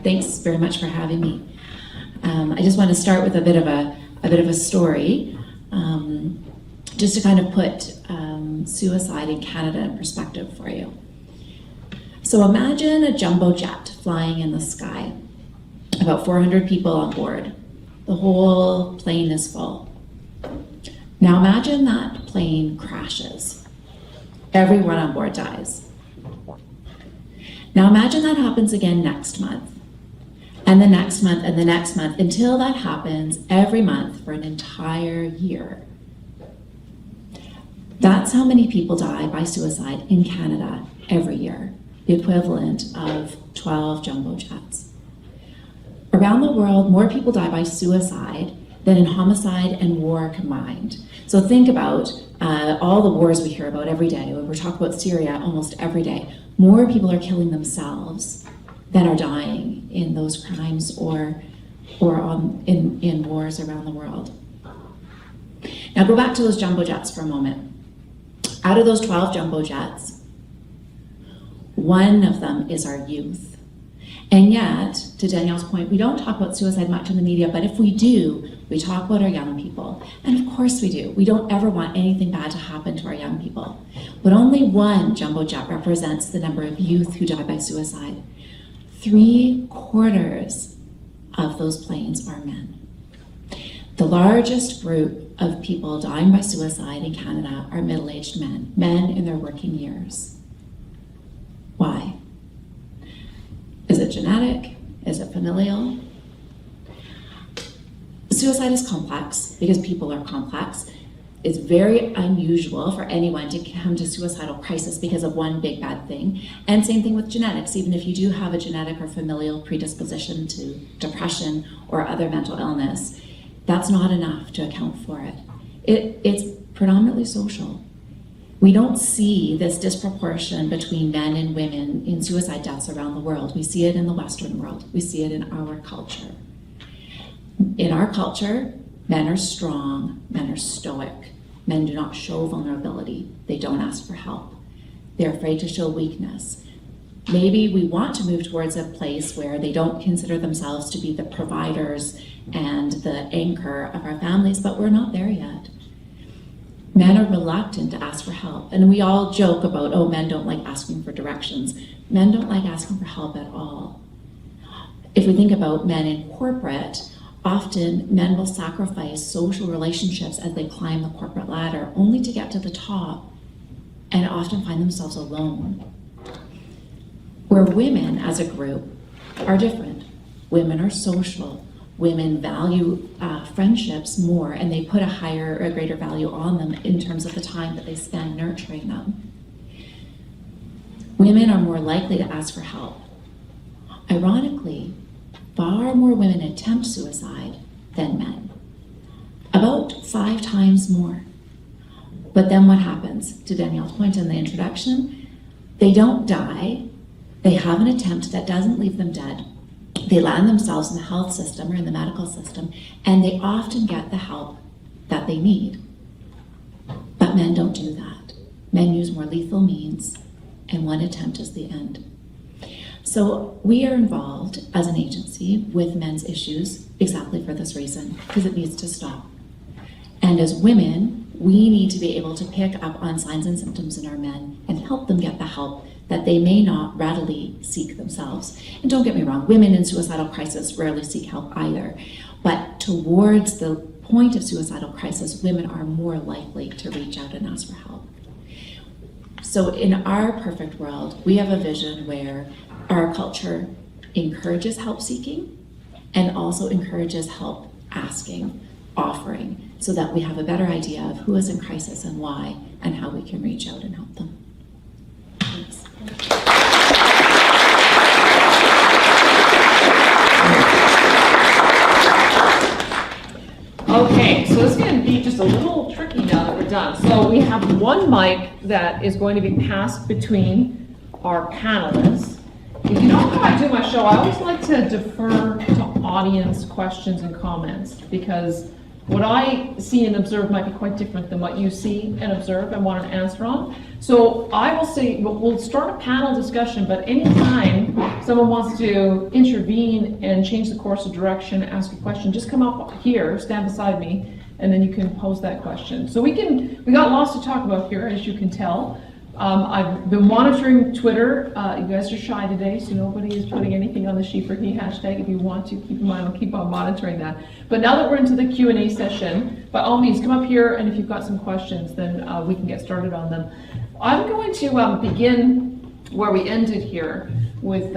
Thanks very much for having me. I just want to start with a bit of a story, just to kind of put suicide in Canada in perspective for you. So imagine a jumbo jet flying in the sky, about 400 people on board. The whole plane is full. Now imagine that plane crashes. Everyone on board dies. Now imagine that happens again next month. And the next month, and the next month, until that happens every month for an entire year. That's how many people die by suicide in Canada every year, the equivalent of 12 jumbo jets. Around the world, more people die by suicide than in homicide and war combined. So think about all the wars we hear about every day. When we're talking about Syria almost every day, more people are killing themselves than are dying in those crimes or in wars around the world. Now go back to those jumbo jets for a moment. Out of those 12 jumbo jets, one of them is our youth. And yet, to Danielle's point, we don't talk about suicide much in the media, but if we do, we talk about our young people. And of course we do. We don't ever want anything bad to happen to our young people. But only one jumbo jet represents the number of youth who die by suicide. 3/4 of those planes are men. The largest group of people dying by suicide in Canada are middle-aged men, men in their working years. Why? Is it genetic? Is it familial? Suicide is complex because people are complex. It's very unusual for anyone to come to suicidal crisis because of one big bad thing. And same thing with genetics. Even if you do have a genetic or familial predisposition to depression or other mental illness, that's not enough to account for it. It's predominantly social. We don't see this disproportion between men and women in suicide deaths around the world. We see it in the Western world. We see it in our culture. In our culture, men are strong, men are stoic. Men do not show vulnerability. They don't ask for help. They're afraid to show weakness. Maybe we want to move towards a place where they don't consider themselves to be the providers and the anchor of our families, but we're not there yet. Men are reluctant to ask for help. And we all joke about, oh, men don't like asking for directions. Men don't like asking for help at all. If we think about men in corporate, often men will sacrifice social relationships as they climb the corporate ladder, only to get to the top and often find themselves alone. Where women as a group are different. Women are social. Women value friendships more, and they put a greater value on them in terms of the time that they spend nurturing them. Women are more likely to ask for help. Ironically, far more women attempt suicide than men. About 5 times more. But then what happens? To Danielle's point in the introduction, they don't die. They have an attempt that doesn't leave them dead. They land themselves in the health system or in the medical system, and they often get the help that they need. But men don't do that. Men use more lethal means, and one attempt is the end. So we are involved as an agency with men's issues exactly for this reason, because it needs to stop. And as women, we need to be able to pick up on signs and symptoms in our men and help them get the help that they may not readily seek themselves. And don't get me wrong, women in suicidal crisis rarely seek help either. But towards the point of suicidal crisis, women are more likely to reach out and ask for help. So in our perfect world, we have a vision where our culture encourages help seeking and also encourages help asking, offering, so that we have a better idea of who is in crisis and why, and how we can reach out and help them. Thanks. Okay, so this is going to be just a little tricky now that we're done. So we have one mic that is going to be passed between our panelists. If you know how I do my show, I always like to defer to audience questions and comments, because what I see and observe might be quite different than what you see and observe and want an answer on. So I will say, we'll start a panel discussion, but anytime someone wants to intervene and change the course of direction, ask a question, just come up here, stand beside me, and then you can pose that question. So we got lots to talk about here, as you can tell. I've been monitoring Twitter. You guys are shy today, so nobody is putting anything on the she for he hashtag. If you want to, keep in mind, I'll keep on monitoring that. But now that we're into the Q&A session, by all means, come up here, and if you've got some questions, then we can get started on them. I'm going to begin where we ended here with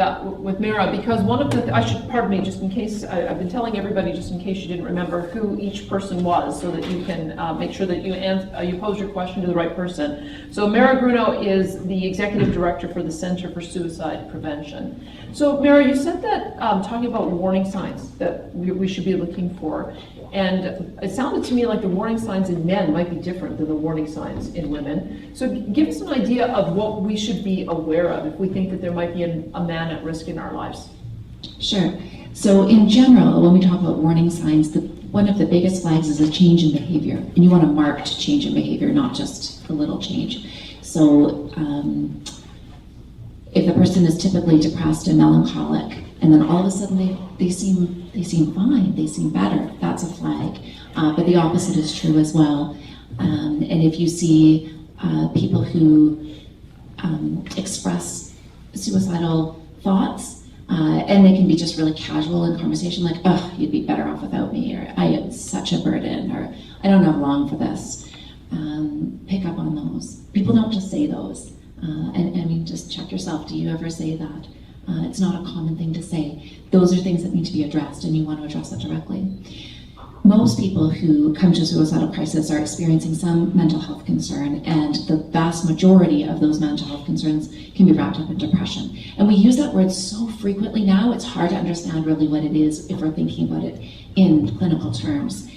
Mira, because one of the, pardon me, just in case, I've been telling everybody, just in case you didn't remember who each person was, so that you can make sure that you pose your question to the right person. So Mira Bruno is the Executive Director for the Center for Suicide Prevention. So Mira, you said that, talking about warning signs that we should be looking for, and it sounded to me like the warning signs in men might be different than the warning signs in women. So give us an idea of what we should be aware of if we think that there might be a man at risk in our lives. Sure. So in general, when we talk about warning signs, one of the biggest flags is a change in behavior. And you want a marked change in behavior, not just a little change. So if the person is typically depressed and melancholic, and then all of a sudden they seem fine, they seem better, that's a flag. But the opposite is true as well. And if you see people who express suicidal thoughts, and they can be just really casual in conversation, like, oh, you'd be better off without me, or I am such a burden, or I don't have long for this. Pick up on those. People don't just say those. And I mean, just check yourself. Do you ever say that? It's not a common thing to say. Those are things that need to be addressed, and you want to address that directly. Most people who come to a suicidal crisis are experiencing some mental health concern, and the vast majority of those mental health concerns can be wrapped up in depression. And we use that word so frequently now, it's hard to understand really what it is if we're thinking about it in clinical terms.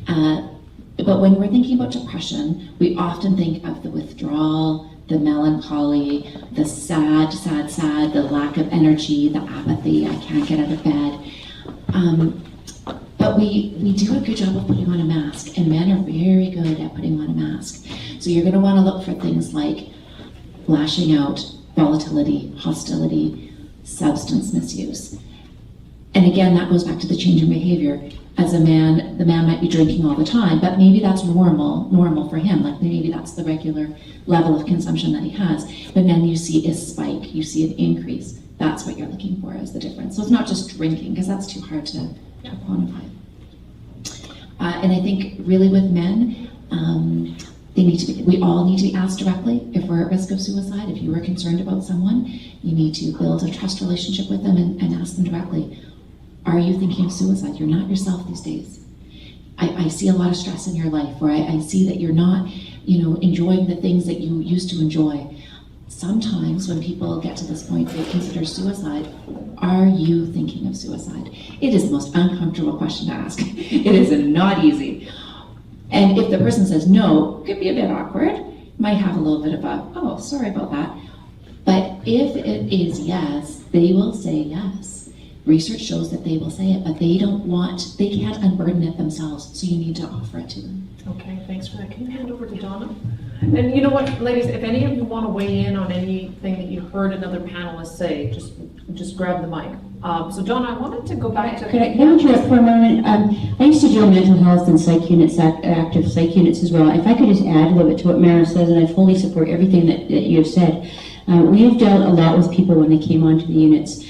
But when we're thinking about depression, we often think of the withdrawal, the melancholy, the sad, the lack of energy, the apathy, I can't get out of bed. But we do a good job of putting on a mask, and men are very good at putting on a mask. So you're going to want to look for things like lashing out, volatility, hostility, substance misuse. And again, that goes back to the change in behavior. As a man, the man might be drinking all the time, but maybe that's normal for him. Like maybe that's the regular level of consumption that he has. But then you see a spike, you see an increase. That's what you're looking for as the difference. So it's not just drinking, because that's too hard to quantify. And I think really with men, we all need to be asked directly if we're at risk of suicide. If you are concerned about someone, you need to build a trust relationship with them and ask them directly, are you thinking of suicide? You're not yourself these days. I see a lot of stress in your life, or I see that you're not, enjoying the things that you used to enjoy. Sometimes when people get to this point, they consider suicide. Are you thinking of suicide? It is the most uncomfortable question to ask. It is not easy. And if the person says no, it could be a bit awkward. Might have a little bit of a, oh, sorry about that. But if it is yes, they will say yes. Research shows that they will say it, but they can't unburden it themselves, so you need to offer it to them. Okay, thanks for that. Can you hand over to Donna? And you know what, ladies, if any of you want to weigh in on anything that you heard another panelist say, just grab the mic. So Donna, I wanted to go back to... Could I interrupt for a moment? I used to do mental health and psych units, active psych units as well. If I could just add a little bit to what Mara says, and I fully support everything that you have said. We have dealt a lot with people when they came onto the units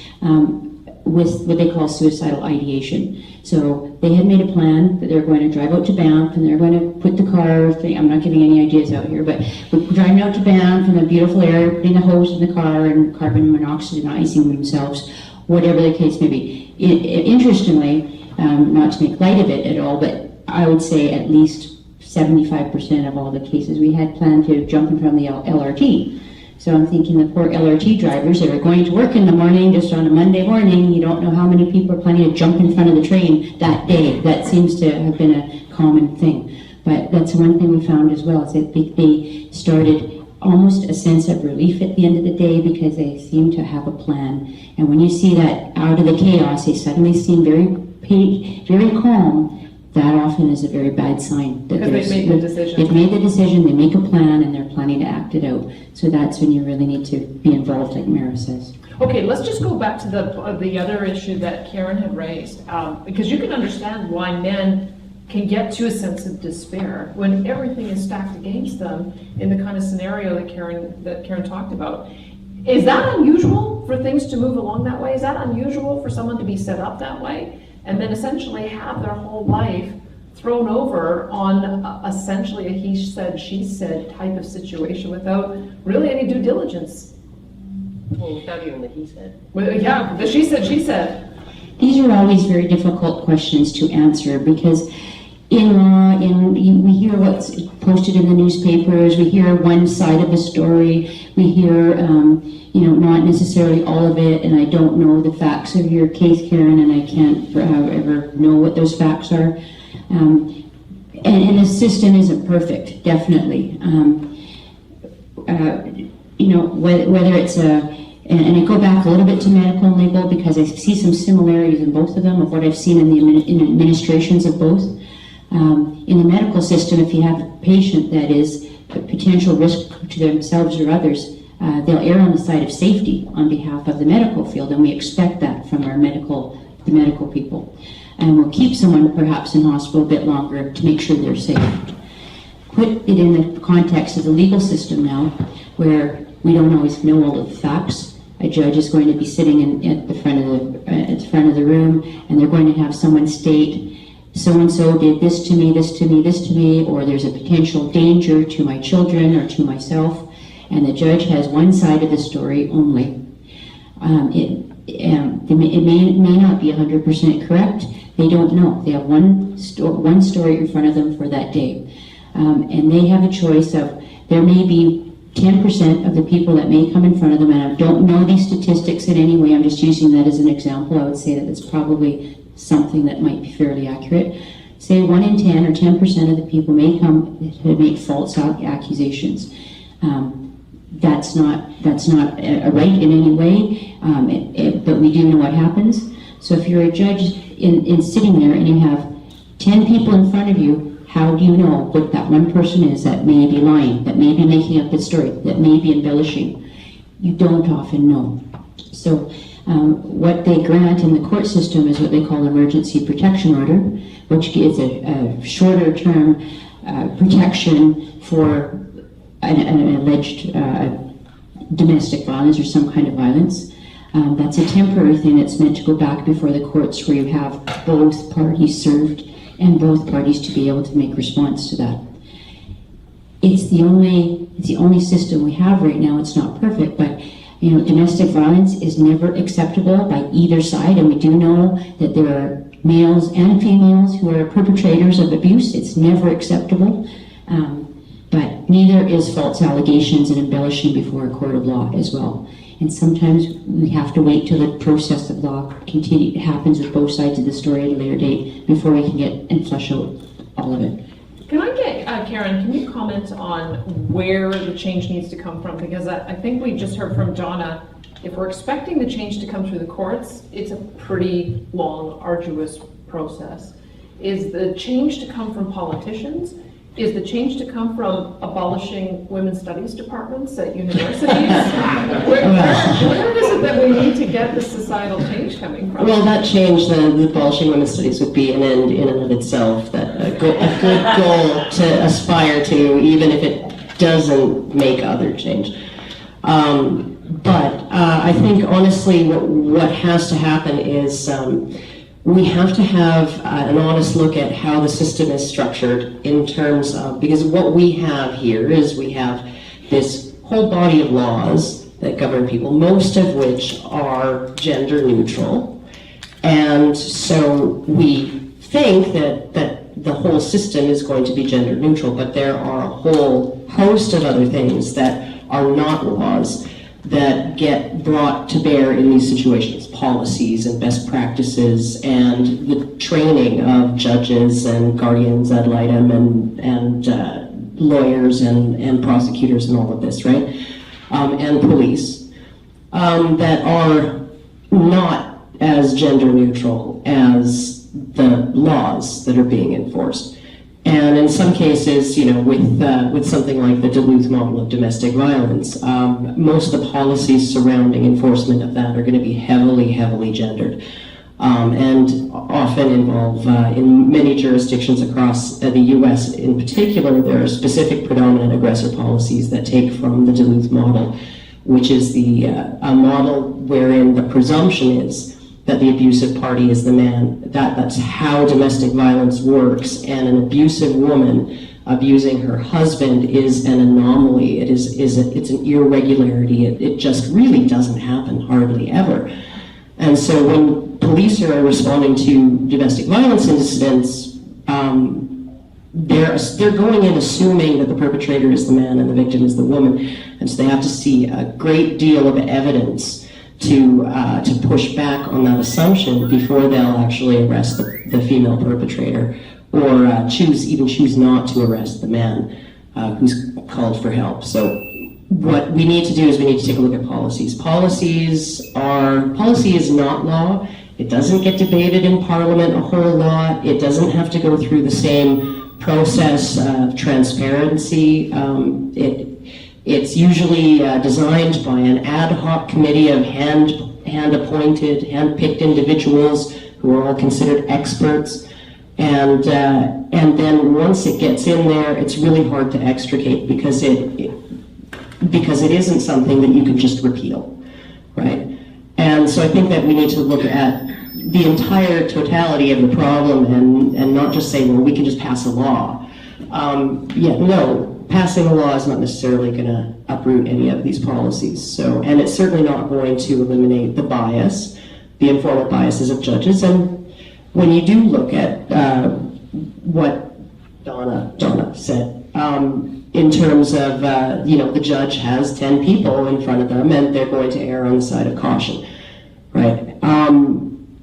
with what they call suicidal ideation. So they had made a plan that they were going to drive out to Banff and they're going to put the car thing, I'm not giving any ideas out here, but we're driving out to Banff in the beautiful air, putting the hose in the car and carbon monoxide icing themselves, whatever the case may be. Interestingly, not to make light of it at all, but I would say at least 75% of all the cases we had planned to jump in front of the LRT. So I'm thinking the poor LRT drivers that are going to work in the morning, just on a Monday morning, you don't know how many people are planning to jump in front of the train that day. That seems to have been a common thing. But that's one thing we found as well, is that they started almost a sense of relief at the end of the day because they seem to have a plan. And when you see that out of the chaos, they suddenly seem very calm. That often is a very bad sign. Because they've made the decision. They've made the decision, they make a plan, and they're planning to act it out. So that's when you really need to be involved, like Mara says. Okay, let's just go back to the other issue that Karen had raised, because you can understand why men can get to a sense of despair when everything is stacked against them in the kind of scenario that Karen talked about. Is that unusual for things to move along that way? Is that unusual for someone to be set up that way? And then essentially have their whole life thrown over on essentially a he said, she said type of situation without really any due diligence. Well, without even the he said. Well, yeah, the she said, she said. These are always very difficult questions to answer because in law, we hear what's posted in the newspapers, we hear one side of a story, we hear not necessarily all of it, and I don't know the facts of your case, Karen, and I can't ever know what those facts are. And the system isn't perfect, definitely. Whether it's and I go back a little bit to medical and legal because I see some similarities in both of them of what I've seen in the administrations of both. In the medical system, if you have a patient that is a potential risk to themselves or others, they'll err on the side of safety on behalf of the medical field, and we expect that from the medical people. And we'll keep someone perhaps in hospital a bit longer to make sure they're safe. Put it in the context of the legal system now, where we don't always know all of the facts. A judge is going to be sitting at the front of the room, and they're going to have someone state, so-and-so did this to me, this to me, this to me, or there's a potential danger to my children or to myself. And the judge has one side of the story only. It may not be 100% correct. They don't know. They have one story in front of them for that day. And they have a choice of, there may be 10% of the people that may come in front of them, and I don't know these statistics in any way, I'm just using that as an example. I would say that it's probably something that might be fairly accurate. Say 1 in 10 or 10% of the people may come to make false accusations. That's not a right in any way, but we do know what happens. So if you're a judge in sitting there and you have 10 people in front of you, how do you know what that one person is that may be lying, that may be making up the story, that may be embellishing? You don't often know. So what they grant in the court system is what they call emergency protection order, which is a shorter term protection for an alleged domestic violence or some kind of violence. That's a temporary thing that's meant to go back before the courts, where you have both parties served and both parties to be able to make response to that. It's the only system we have right now. It's not perfect, but domestic violence is never acceptable by either side, and we do know that there are males and females who are perpetrators of abuse. It's never acceptable. But neither is false allegations and embellishing before a court of law as well. And sometimes we have to wait till the process of law happens with both sides of the story at a later date before we can get and flesh out all of it. Can I get, Karen, can you comment on where the change needs to come from? Because I think we just heard from Donna, if we're expecting the change to come through the courts, it's a pretty long, arduous process. Is the change to come from politicians? Is the change to come from abolishing women's studies departments at universities? Where is it that we need to get the societal change coming from? Well, that change, the abolishing women's studies, would be an end in and of itself, that a good goal to aspire to, even if it doesn't make other change. But I think, honestly, what has to happen is we have to have an honest look at how the system is structured in terms of, because what we have here is we have this whole body of laws that govern people, most of which are gender neutral. And so we think that the whole system is going to be gender neutral, but there are a whole host of other things that are not laws that get brought to bear in these situations, policies and best practices and the training of judges and guardians ad litem and lawyers and prosecutors and all of this, right? And police that are not as gender neutral as the laws that are being enforced. And in some cases, you know, with something like the Duluth model of domestic violence, most of the policies surrounding enforcement of that are going to be heavily, heavily gendered, and often involve, in many jurisdictions across the U.S. in particular, there are specific predominant aggressor policies that take from the Duluth model, which is a model wherein the presumption is that the abusive party is the man. That's how domestic violence works, and an abusive woman abusing her husband is an anomaly. It's an irregularity. It just really doesn't happen hardly ever. And so when police are responding to domestic violence incidents, they're going in assuming that the perpetrator is the man and the victim is the woman, and so they have to see a great deal of evidence to push back on that assumption before they'll actually arrest the female perpetrator, or choose not to arrest the man who's called for help. So what we need to do is we need to take a look at policies. Policy is not law. It doesn't get debated in Parliament a whole lot. It doesn't have to go through the same process of transparency. It's usually designed by an ad hoc committee of hand-appointed, hand-picked individuals who are all considered experts. And then once it gets in there, it's really hard to extricate because it isn't something that you can just repeal, right? And so I think that we need to look at the entire totality of the problem and not just say, well, we can just pass a law. No. Passing a law is not necessarily going to uproot any of these policies. So, and it's certainly not going to eliminate the bias, the informal biases of judges. And when you do look at what Donna said, in terms of, the judge has 10 people in front of them and they're going to err on the side of caution, right?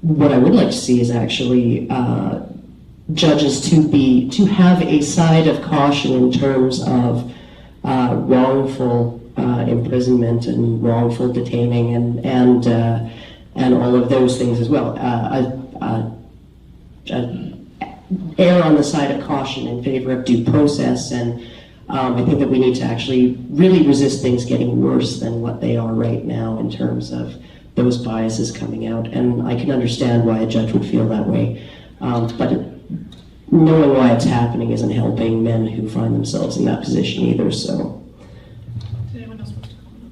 What I would like to see is actually judges to have a side of caution in terms of wrongful imprisonment and wrongful detaining and all of those things as well. Err on the side of caution in favor of due process, and I think that we need to actually really resist things getting worse than what they are right now in terms of those biases coming out. And I can understand why a judge would feel that way, but knowing why it's happening isn't helping men who find themselves in that position either. So. Did anyone else want to comment on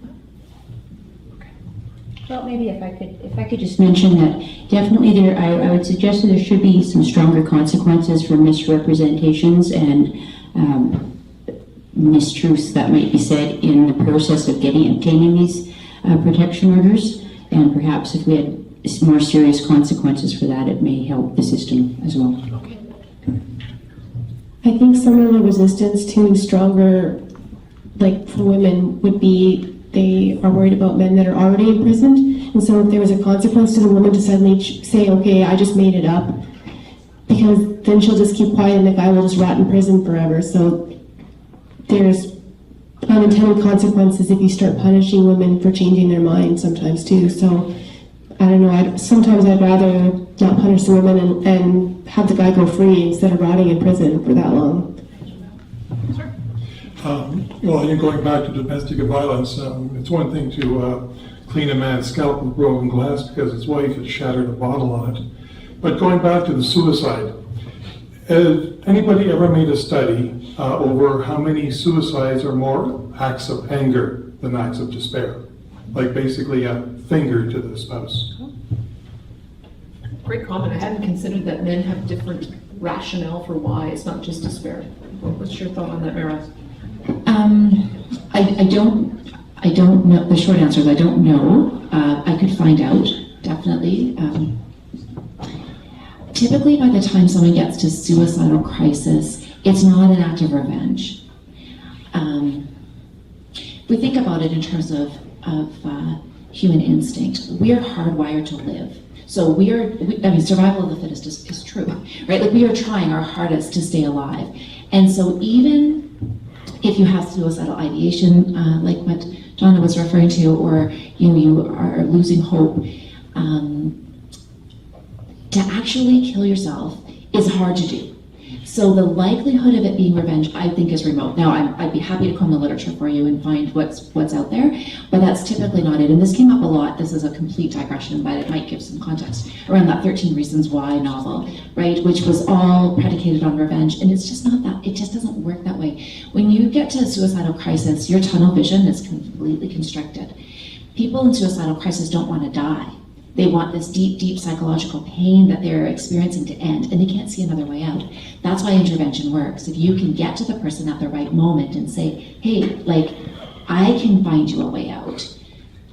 that? Okay. Well, maybe if I could just mention that definitely I would suggest that there should be some stronger consequences for misrepresentations and mistruths that might be said in the process of obtaining these protection orders, and perhaps if we had more serious consequences for that, it may help the system as well. Okay. I think some of the resistance to stronger, like for women, would be they are worried about men that are already imprisoned. And so if there was a consequence to the woman to suddenly say, okay, I just made it up, because because then she'll just keep quiet and the guy will just rot in prison forever. So there's unintended consequences if you start punishing women for changing their mind sometimes too. So I don't know, sometimes I'd rather not punish the woman and have the guy go free instead of rotting in prison for that long. Well, you're going back to domestic violence. It's one thing to clean a man's scalp with broken glass because his wife had shattered a bottle on it. But going back to the suicide, has anybody ever made a study over how many suicides are more acts of anger than acts of despair? Like basically a finger to the spouse. Great comment. I hadn't considered that men have different rationale for why. It's not just despair. What's your thought on that, Mara? I don't know. The short answer is I don't know. I could find out, definitely. Typically, by the time someone gets to suicidal crisis, it's not an act of revenge. If we think about it in terms of human instinct, we are hardwired to live. So survival of the fittest is true, right? Like we are trying our hardest to stay alive. And so even if you have suicidal ideation, like what Donna was referring to, or you are losing hope, to actually kill yourself is hard to do. So the likelihood of it being revenge, I think, is remote. Now, I'd be happy to comb the literature for you and find what's out there, but that's typically not it. And this came up a lot. This is a complete digression, but it might give some context around that 13 Reasons Why novel, right? Which was all predicated on revenge, and it's just not that. It just doesn't work that way. When you get to a suicidal crisis, your tunnel vision is completely constricted. People in suicidal crisis don't want to die. They want this deep, deep psychological pain that they're experiencing to end, and they can't see another way out. That's why intervention works. If you can get to the person at the right moment and say, hey, like, I can find you a way out,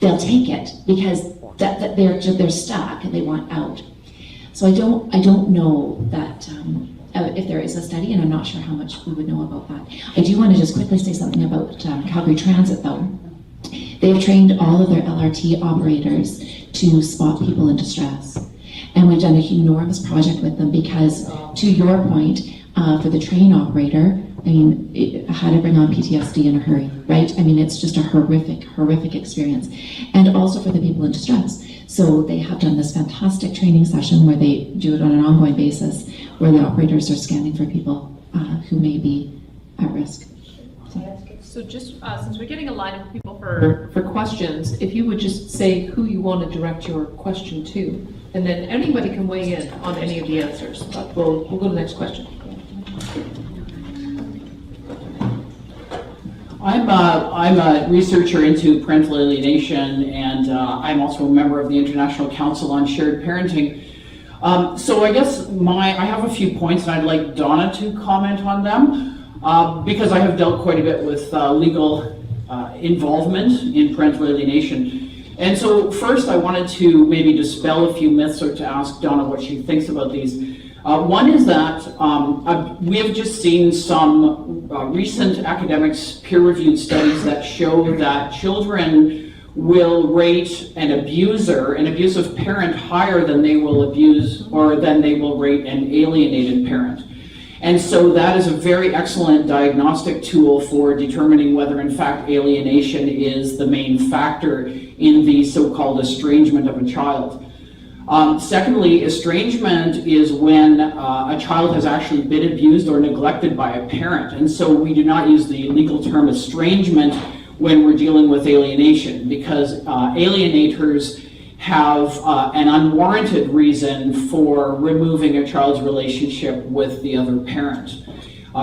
they'll take it because that they're stuck and they want out. So I don't know that if there is a study, and I'm not sure how much we would know about that. I do want to just quickly say something about Calgary Transit, though. They've trained all of their LRT operators to spot people in distress. And we've done an enormous project with them because, to your point, for the train operator, I mean, how to bring on PTSD in a hurry, right? I mean, it's just a horrific, horrific experience. And also for the people in distress. So they have done this fantastic training session where they do it on an ongoing basis, where the operators are scanning for people who may be at risk. So just since we're getting a line of people for questions, if you would just say who you want to direct your question to, and then anybody can weigh in on any of the answers. But we'll go to the next question. I'm a researcher into parental alienation, and I'm also a member of the International Council on Shared Parenting. So I guess I have a few points, and I'd like Donna to comment on them. Because I have dealt quite a bit with legal involvement in parental alienation. And so first I wanted to maybe dispel a few myths or to ask Donna what she thinks about these. One is that we have just seen some recent academics peer-reviewed studies that show that children will rate an abusive parent higher than they will rate an alienated parent. And so that is a very excellent diagnostic tool for determining whether in fact alienation is the main factor in the so-called estrangement of a child. Secondly, estrangement is when a child has actually been abused or neglected by a parent. And so we do not use the legal term estrangement when we're dealing with alienation, because alienators have an unwarranted reason for removing a child's relationship with the other parent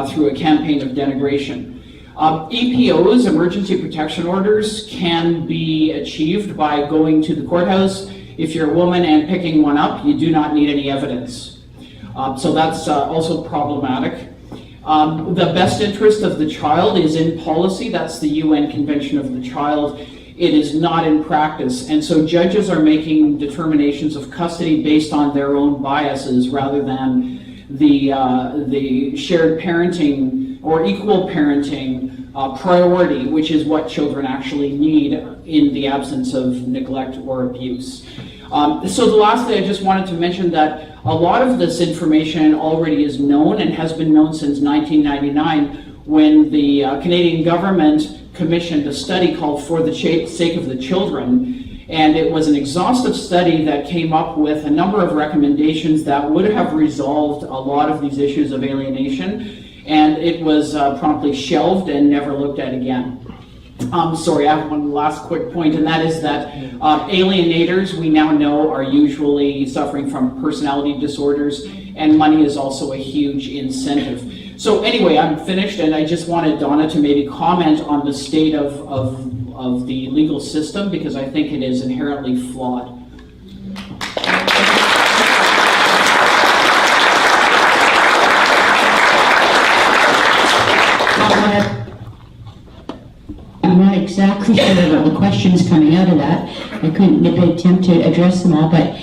through a campaign of denigration. EPOs, emergency protection orders, can be achieved by going to the courthouse. If you're a woman and picking one up, you do not need any evidence. So that's also problematic. The best interest of the child is in policy. That's the UN Convention of the Child. It is not in practice. And so judges are making determinations of custody based on their own biases rather than the shared parenting or equal parenting priority, which is what children actually need in the absence of neglect or abuse. So lastly, I just wanted to mention that a lot of this information already is known and has been known since 1999 when the Canadian government commissioned a study called For the Sake of the Children. And it was an exhaustive study that came up with a number of recommendations that would have resolved a lot of these issues of alienation. And it was promptly shelved and never looked at again. Sorry, I have one last quick point, and that is that alienators, we now know, are usually suffering from personality disorders, and money is also a huge incentive. So anyway, I'm finished, and I just wanted Donna to maybe comment on the state of the legal system, because I think it is inherently flawed. I'm not exactly sure about the questions coming out of that. I couldn't attempt to address them all, but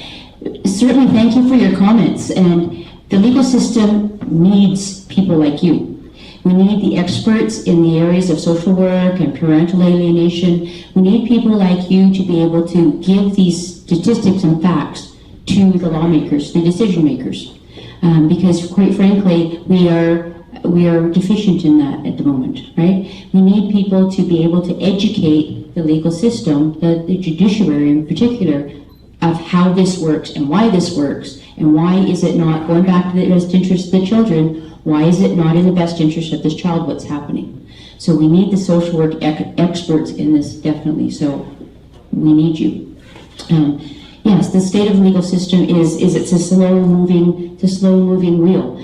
certainly thank you for your comments. And the legal system needs people like you. We need the experts in the areas of social work and parental alienation. We need people like you to be able to give these statistics and facts to the lawmakers, the decision makers. Because quite frankly, we are deficient in that at the moment, right? We need people to be able to educate the legal system, the judiciary in particular, of how this works and why this works, and why is it not, going back to the best interest of the children, why is it not in the best interest of this child what's happening? So we need the social work experts in this, definitely, so we need you. Yes, the state of the legal system is it's a slow moving wheel.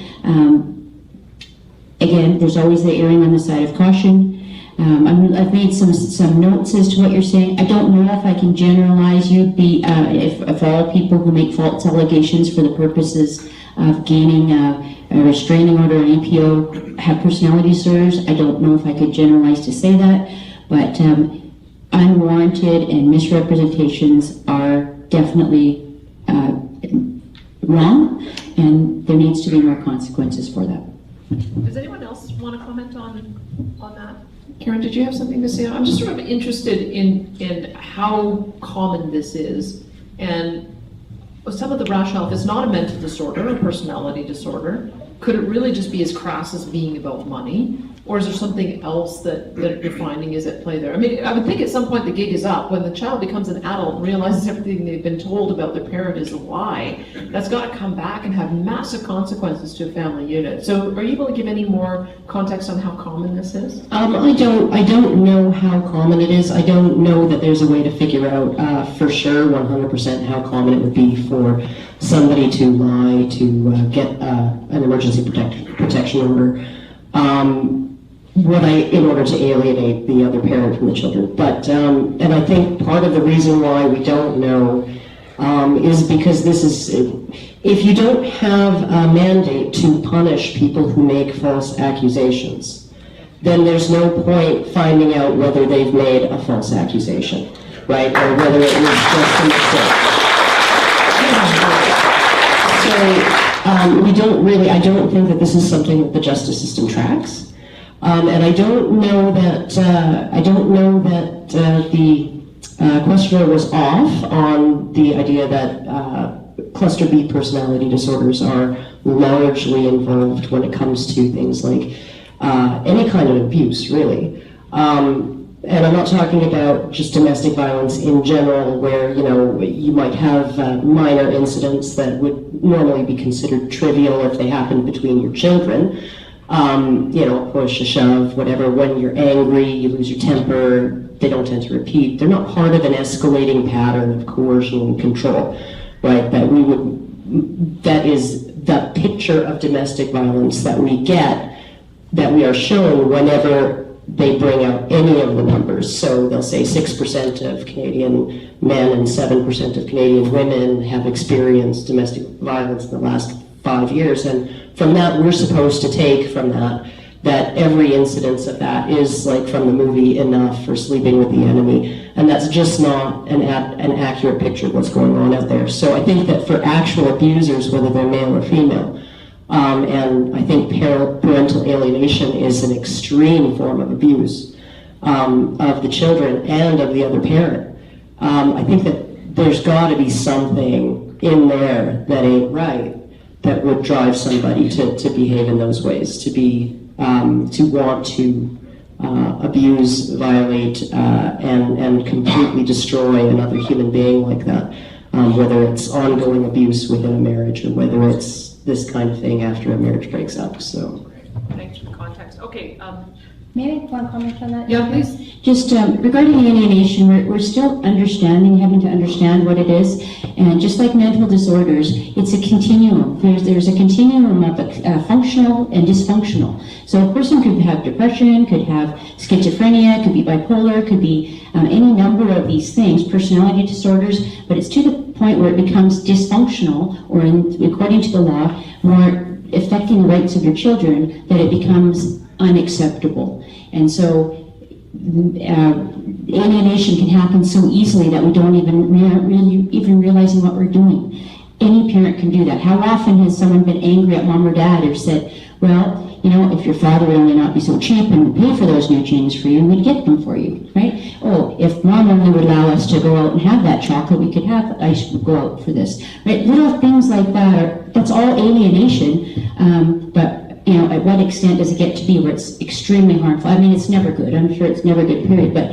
Again, there's always the erring on the side of caution. I've made some notes as to what you're saying. I don't know if I can generalize you, if all people who make false allegations for the purposes of gaining a restraining order or an EPO have personality disorders. I don't know if I could generalize to say that, but unwarranted and misrepresentations are definitely wrong, and there needs to be more consequences for that. Does anyone else want to comment on that? Karen, did you have something to say? I'm just sort of interested in how common this is, and some of the rationale. If it's not a mental disorder or personality disorder, could it really just be as crass as being about money? Or is there something else that you're finding is at play there? I mean, I would think at some point the gig is up. When the child becomes an adult and realizes everything they've been told about their parent is a lie, that's got to come back and have massive consequences to a family unit. So are you able to give any more context on how common this is? I don't know how common it is. I don't know that there's a way to figure out for sure 100% how common it would be for somebody to lie to get an emergency protection order. In order to alienate the other parent from the children. But, and I think part of the reason why we don't know is because this is, if you don't have a mandate to punish people who make false accusations, then there's no point finding out whether they've made a false accusation, right? Or whether it was just a mistake. So, I don't think that this is something that the justice system tracks. And I don't know that the questioner was off on the idea that cluster B personality disorders are largely involved when it comes to things like any kind of abuse, really. And I'm not talking about just domestic violence in general, where you might have minor incidents that would normally be considered trivial if they happen between your children. Push, a shove, whatever. When you're angry, you lose your temper, they don't tend to repeat. They're not part of an escalating pattern of coercion and control, right? That is the picture of domestic violence that we get, that we are shown whenever they bring out any of the numbers. So they'll say 6% of Canadian men and 7% of Canadian women have experienced domestic violence in the last 5 years, and from that we're supposed to take from that every incidence of that is like from the movie Enough or Sleeping with the Enemy, and that's just not an accurate picture of what's going on out there. So I think that for actual abusers, whether they're male or female, and I think parental alienation is an extreme form of abuse of the children and of the other parent. I think that there's got to be something in there that ain't right. that would drive somebody to behave in those ways, to want to abuse, violate, and completely destroy another human being like that, whether it's ongoing abuse within a marriage or whether it's this kind of thing after a marriage breaks up. So, Thanks for the context. Okay, May I make one comment on that? Yeah, please. Just regarding alienation, we're still having to understand what it is. And just like mental disorders, it's a continuum. There's a continuum of functional and dysfunctional. So a person could have depression, could have schizophrenia, could be bipolar, could be any number of these things, personality disorders, but it's to the point where it becomes dysfunctional, or according to the law, more affecting the rights of your children, that it becomes unacceptable. And so alienation can happen so easily that we don't even really realizing what we're doing. Any parent can do that. How often has someone been angry at mom or dad or said, well, you know, if your father would only not be so cheap and pay for those new jeans for you, we'd get them for you, right? Oh, if mom only would allow us to go out and have that chocolate, we could have ice, go out for this, right? Little things like that that's all alienation, but you know, at what extent does it get to be where it's extremely harmful? I mean, it's never good. I'm sure it's never good, period. But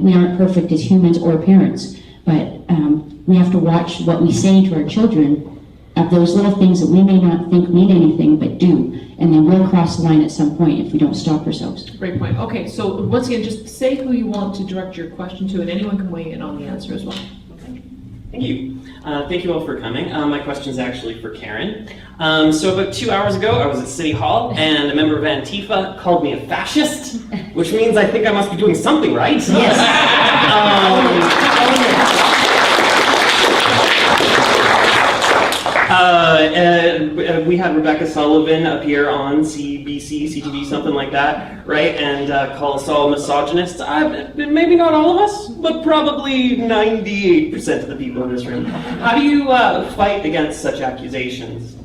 we aren't perfect as humans or parents. But we have to watch what we say to our children of those little things that we may not think mean anything, but do. And then we'll cross the line at some point if we don't stop ourselves. great point. Okay, so once again, just say who you want to direct your question to, and anyone can weigh in on the answer as well. Thank you. Thank you all for coming. My question is actually for Karen. So about 2 hours ago, I was at City Hall, and a member of Antifa called me a fascist, which means I think I must be doing something right. Yes. We had Rebecca Sullivan up here on CBC, CTV, something like that, right? And call us all misogynists. Maybe not all of us, but probably 98% of the people in this room. How do you fight against such accusations?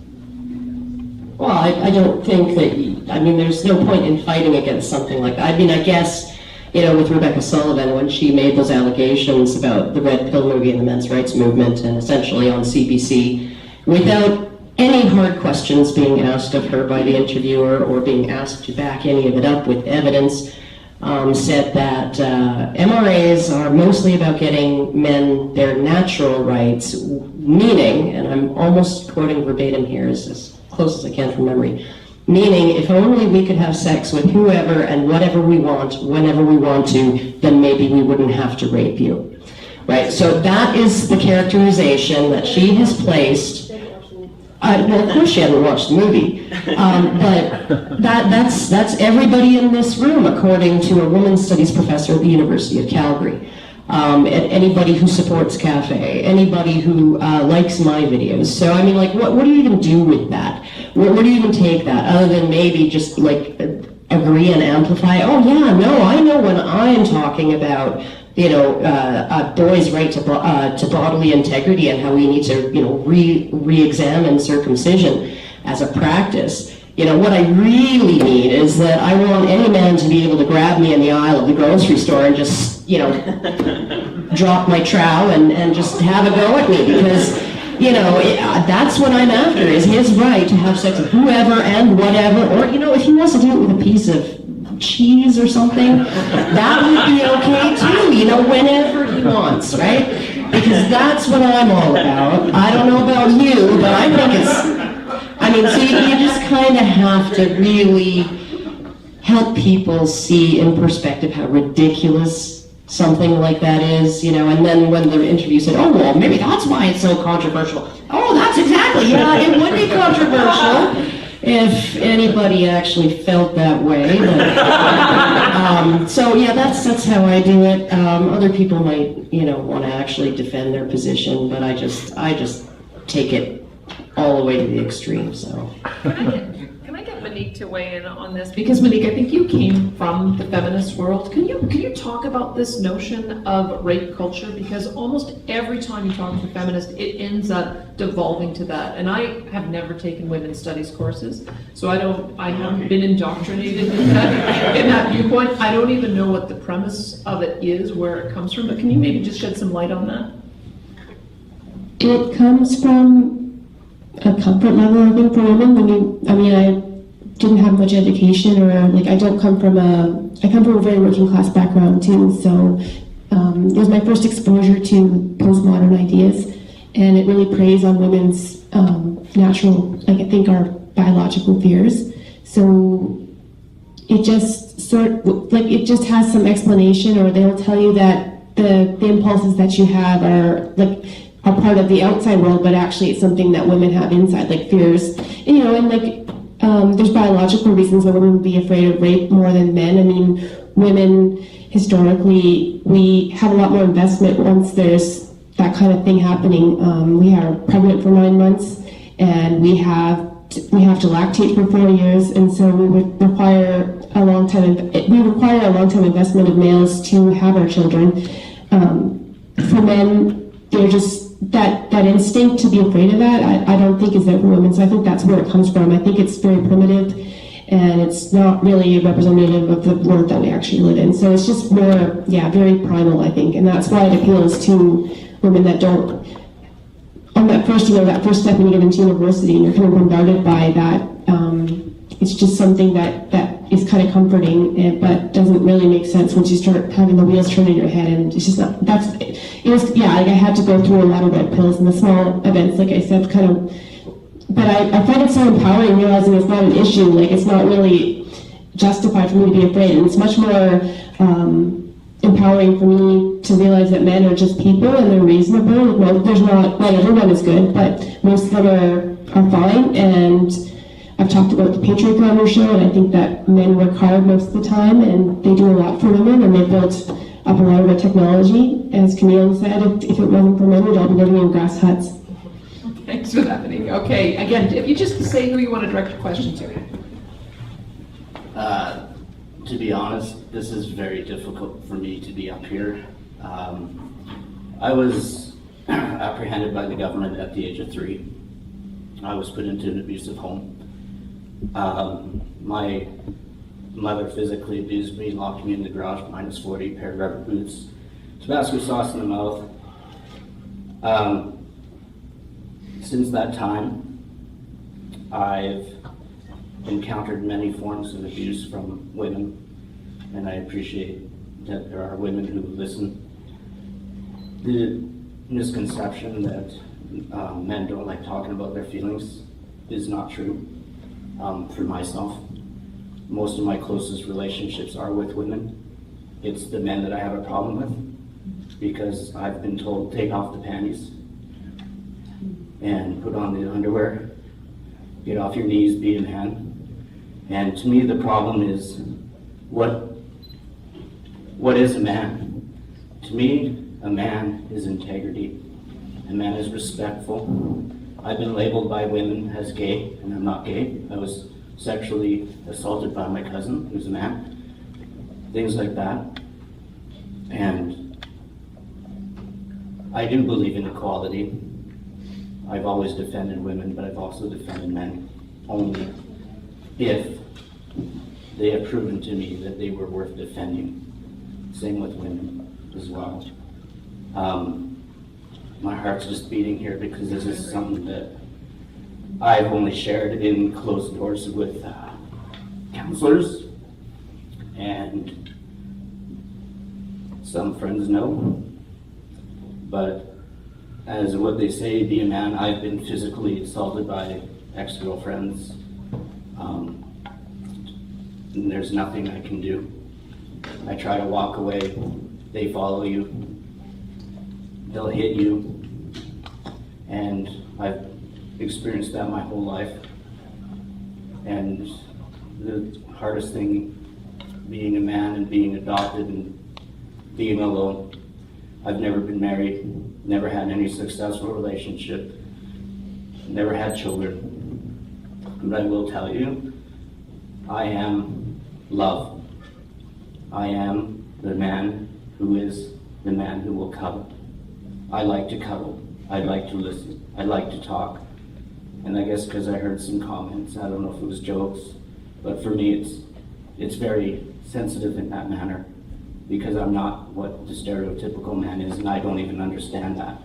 well, I don't think that, I mean, there's no point in fighting against something like that. I mean, I guess, you know, with Rebecca Sullivan, when she made those allegations about the Red Pill movie and the men's rights movement, and essentially on CBC, without any hard questions being asked of her by the interviewer or being asked to back any of it up with evidence, said that MRAs are mostly about getting men their natural rights, meaning, and I'm almost quoting verbatim here, as close as I can from memory, meaning if only we could have sex with whoever and whatever we want, whenever we want to, then maybe we wouldn't have to rape you. Right? So that is the characterization that she has placed. Well, of course she hadn't watched the movie, but that's everybody in this room, according to a women's studies professor at the University of Calgary. Anybody who supports CAFE, anybody who likes my videos. So I mean, like, what do you even do with that? Where do you even take that, other than maybe just like agree and amplify? Oh yeah, no, I know when I'm talking about, you know, a boy's right to bodily integrity and how we need to, you know, re-examine circumcision as a practice. You know, what I really mean is that I want any man to be able to grab me in the aisle of the grocery store and just, you know, drop my trow and just have a go at me, because, you know, that's what I'm after, is his right to have sex with whoever and whatever, or, you know, if he wants to do it with a piece of cheese or something, that would be okay too, you know, whenever he wants, right? Because that's what I'm all about. I don't know about you, but I think it's, I mean, so you just kind of have to really help people see in perspective how ridiculous something like that is, you know, and then when the interview said, oh, well, maybe that's why it's so controversial. Oh, that's exactly, yeah, it would be controversial if anybody actually felt that way. But, so yeah, that's how I do it. Other people might, you know, want to actually defend their position, but I just take it all the way to the extreme. So. Can I get Monique to weigh in on this? Because Monique, I think you came from the feminist world. Can you talk about this notion of rape culture? Because almost every time you talk to a feminist, it ends up devolving to that. And I have never taken women's studies courses, so I haven't been indoctrinated in that viewpoint. I don't even know what the premise of it is, where it comes from. But can you maybe just shed some light on that? It comes from a comfort level, I think, for women. I didn't have much education, or like I come from a very working class background too, so it was my first exposure to postmodern ideas, and it really preys on women's natural, like I think our biological fears. So it just it just has some explanation, or they'll tell you that the impulses that you have are part of the outside world, but actually it's something that women have inside, like fears, and there's biological reasons why women would be afraid of rape more than men. I mean, women historically, we have a lot more investment once there's that kind of thing happening. We are pregnant for 9 months, and we have to lactate for 4 years, and so we would require a long time investment of males to have our children. For men, they're just that instinct to be afraid of that, I don't think is there for women. So I think that's where it comes from. I think it's very primitive, and it's not really representative of the world that we actually live in. So it's just more, very primal, I think, and that's why it appeals to women that don't. On that first step when you get into university and you're kind of bombarded by that, it's just something that is kind of comforting, but doesn't really make sense once you start having the wheels turn in your head, and it's just not, I had to go through a lot of red pills and the small events, like I said, but I find it so empowering realizing it's not an issue, like it's not really justified for me to be afraid, and it's much more empowering for me to realize that men are just people and they're reasonable. Not everyone is good, but most of them are fine. And I've talked about the patriarchy on your show, and I think that men work hard most of the time, and they do a lot for women, and they built up a lot of the technology. As Camille said, if it wasn't for men, we'd all be living in grass huts. Thanks for that, Monique. Okay, again, if you just say who you want to direct your question to. To be honest, this is very difficult for me to be up here. I was apprehended by the government at the age of 3. I was put into an abusive home. My mother physically abused me, locked me in the garage, -40, pair of rubber boots, Tabasco sauce in the mouth. Since that time, I've encountered many forms of abuse from women, and I appreciate that there are women who listen. The misconception that men don't like talking about their feelings is not true. For myself, most of my closest relationships are with women. It's the men that I have a problem with, because I've been told, take off the panties and put on the underwear, get off your knees, be a man. And to me, the problem is, what is a man? To me, a man is integrity. A man is respectful. I've been labeled by women as gay, and I'm not gay. I was sexually assaulted by my cousin, who's a man. Things like that. And I do believe in equality. I've always defended women, but I've also defended men only if they have proven to me that they were worth defending. Same with women as well. My heart's just beating here because this is something that I've only shared in closed doors with counselors, and some friends know. But as what they say, be a man, I've been physically assaulted by ex-girlfriends, and there's nothing I can do. I try to walk away, they follow you, they'll hit you, and I've experienced that my whole life. And the hardest thing, being a man and being adopted and being alone, I've never been married, never had any successful relationship, never had children. But I will tell you, I am love. I am the man who is the man who will cuddle. I like to cuddle. I like to listen. I like to talk. And I guess because I heard some comments, I don't know if it was jokes, but for me it's very sensitive in that manner, because I'm not what the stereotypical man is, and I don't even understand that.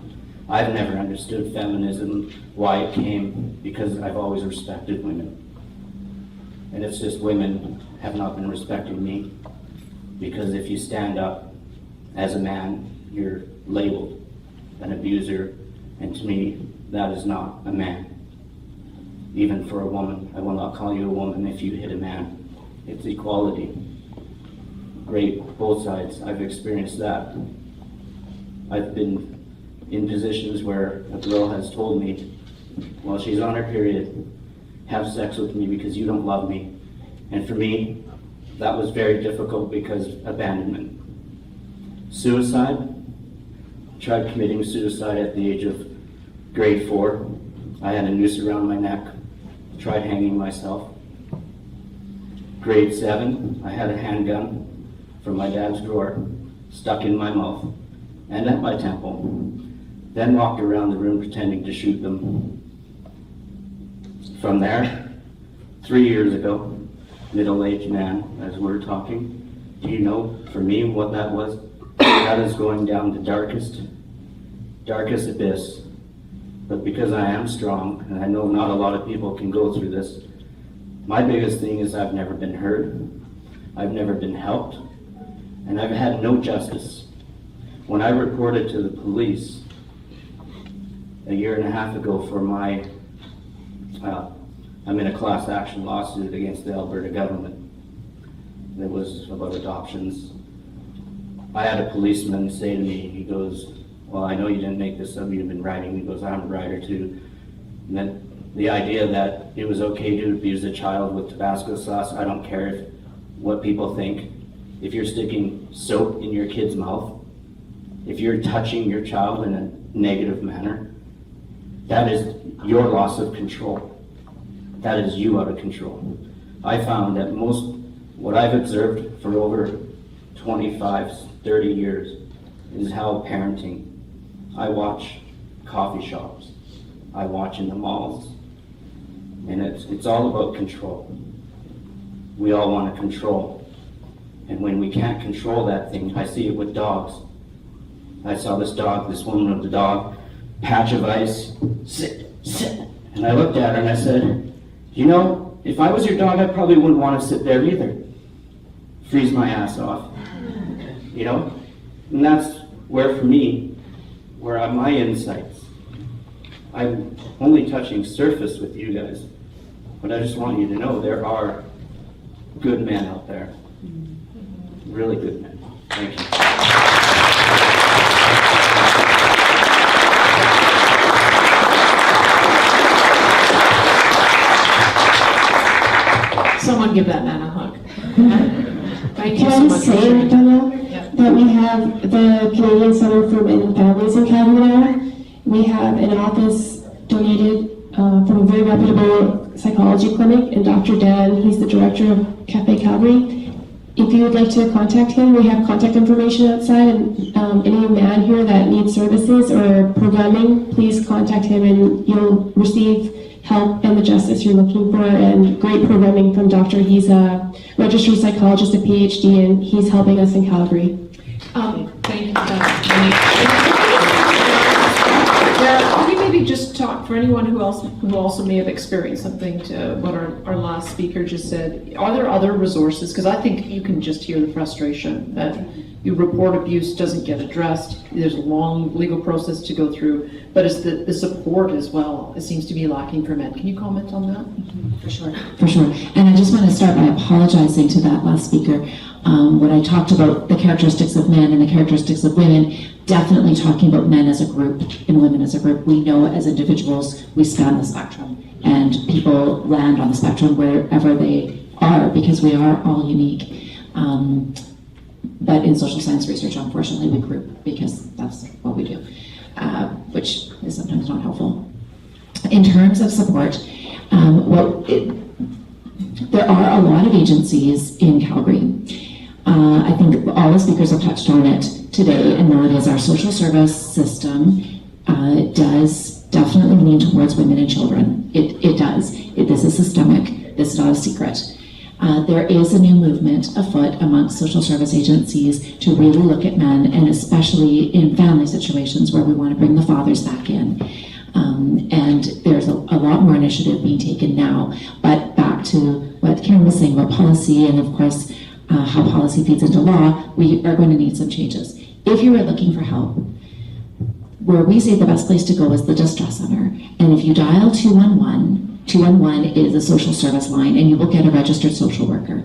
I've never understood feminism, why it came, because I've always respected women. And it's just women have not been respecting me, because if you stand up as a man, you're labeled an abuser, and to me, that is not a man. Even for a woman, I will not call you a woman if you hit a man. It's equality. Great, both sides, I've experienced that. I've been in positions where a girl has told me, while she's on her period, have sex with me because you don't love me. And for me, that was very difficult because abandonment. Suicide, tried committing suicide at the age of grade 4. I had a noose around my neck, tried hanging myself. Grade 7, I had a handgun from my dad's drawer stuck in my mouth and at my temple. Then walked around the room pretending to shoot them. From there, 3 years ago, middle-aged man, as we're talking, do you know for me what that was? That is going down the darkest abyss. But because I am strong, and I know not a lot of people can go through this, my biggest thing is I've never been heard, I've never been helped, and I've had no justice. When I reported to the police a year and a half ago for my, I'm in a class action lawsuit against the Alberta government. It was about adoptions. I had a policeman say to me, he goes, well, I know you didn't make this up, you've been writing. He goes, I'm a writer too. And then the idea that it was okay to abuse a child with Tabasco sauce, I don't care what people think. If you're sticking soap in your kid's mouth, if you're touching your child in a negative manner, that is your loss of control. That is you out of control. I found that what I've observed for over 25, 30 years is how parenting. I watch coffee shops, I watch in the malls, and it's all about control. We all want to control. And when we can't control that thing, I see it with dogs. I saw this woman with the dog, patch of ice, sit, sit. And I looked at her and I said, you know, if I was your dog, I probably wouldn't want to sit there either. Freeze my ass off, you know? And that's where, for me, where are my insights. I'm only touching surface with you guys, but I just want you to know there are good men out there. Really good men. Thank you. Someone give that man a hug. Thank you so Can I much. say, Donna, that we have the Canadian Center for Men and Families in Calgary now. We have an office donated from a very reputable psychology clinic, and Dr. Dan, he's the director of CCMF Calgary. If you would like to contact him, we have contact information outside, and any man here that needs services or programming, please contact him and you'll receive help and the justice you're looking for, and great programming from Doctor. He's a registered psychologist, a PhD, and he's helping us in Calgary. Thank you for that. Can we maybe just talk, for anyone who also may have experienced something to what our last speaker just said, are there other resources? Because I think you can just hear the frustration that you report abuse doesn't get addressed, there's a long legal process to go through, but it's the support as well, it seems to be lacking for men. Can you comment on that? For sure. And I just want to start by apologizing to that last speaker. When I talked about the characteristics of men and the characteristics of women, definitely talking about men as a group and women as a group. We know as individuals, we span the spectrum, and people land on the spectrum wherever they are, because we are all unique. But in social science research, unfortunately, we group because that's what we do, which is sometimes not helpful. In terms of support, there are a lot of agencies in Calgary. I think all the speakers have touched on it today, and that is our social service system does definitely lean towards women and children. It does. This is systemic. This is not a secret. There is a new movement afoot amongst social service agencies to really look at men, and especially in family situations where we want to bring the fathers back in. And there's a lot more initiative being taken now. But back to what Karen was saying about policy, and of course how policy feeds into law, we are going to need some changes. If you are looking for help, where we say the best place to go is the distress center. And if you dial 211, 211 is a social service line, and you will get a registered social worker.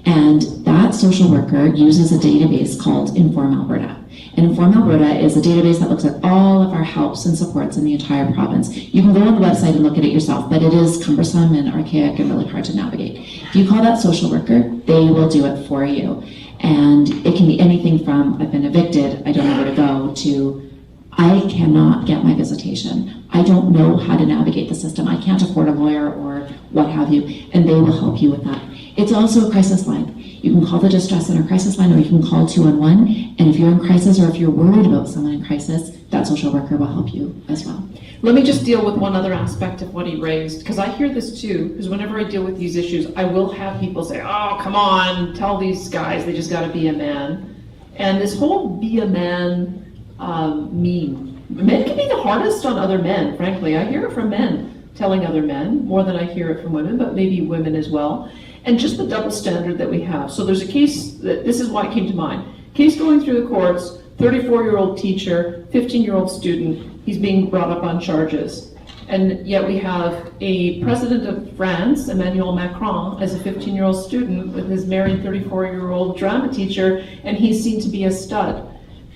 And that social worker uses a database called Inform Alberta. And Inform Alberta is a database that looks at all of our helps and supports in the entire province. You can go on the website and look at it yourself, but it is cumbersome and archaic and really hard to navigate. If you call that social worker, they will do it for you. And it can be anything from, I've been evicted, I don't know where to go, to I cannot get my visitation. I don't know how to navigate the system. I can't afford a lawyer or what have you, and they will help you with that. It's also a crisis line. You can call the Distress Center crisis line, or you can call 211, and if you're in crisis or if you're worried about someone in crisis, that social worker will help you as well. Let me just deal with one other aspect of what he raised, because I hear this too, because whenever I deal with these issues, I will have people say, oh, come on, tell these guys they just got to be a man. And this whole be a man meme. Men can be the hardest on other men, frankly. I hear it from men telling other men, more than I hear it from women, but maybe women as well. And just the double standard that we have. So there's a case, this is why it came to mind. Case going through the courts, 34-year-old teacher, 15-year-old student, he's being brought up on charges. And yet we have a president of France, Emmanuel Macron, as a 15-year-old student with his married 34-year-old drama teacher, and he's seen to be a stud.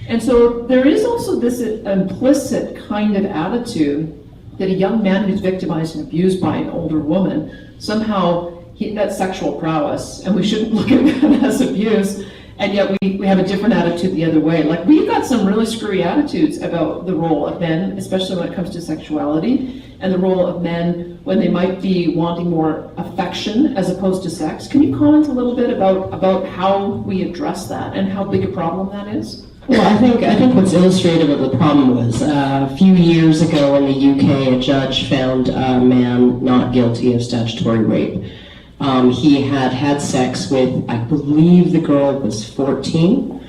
And so there is also this implicit kind of attitude that a young man who's victimized and abused by an older woman, somehow that's sexual prowess, and we shouldn't look at that as abuse, and yet we have a different attitude the other way. Like, we've got some really screwy attitudes about the role of men, especially when it comes to sexuality, and the role of men when they might be wanting more affection as opposed to sex. Can you comment a little bit about how we address that and how big a problem that is? Well, I think what's illustrative of the problem was a few years ago in the UK, a judge found a man not guilty of statutory rape. He had had sex with, I believe the girl was 14,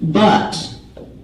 but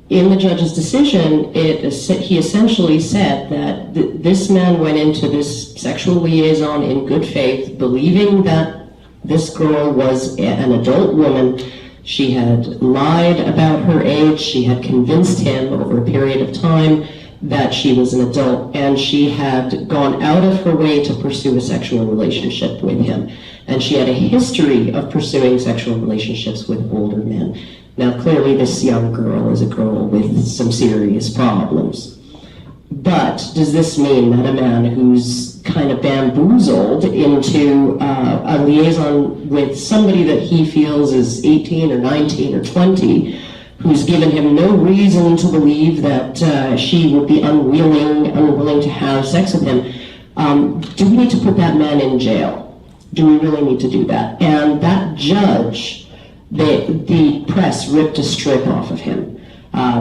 in the judge's decision, he essentially said that this man went into this sexual liaison in good faith, believing that this girl was an adult woman. She had lied about her age. She had convinced him over a period of time that she was an adult, and she had gone out of her way to pursue a sexual relationship with him. And she had a history of pursuing sexual relationships with older men. Now, clearly this young girl is a girl with some serious problems. But does this mean that a man who's kind of bamboozled into a liaison with somebody that he feels is 18 or 19 or 20, who's given him no reason to believe that she would be unwilling to have sex with him, do we need to put that man in jail? Do we really need to do that? And that judge, the press ripped a strip off of him.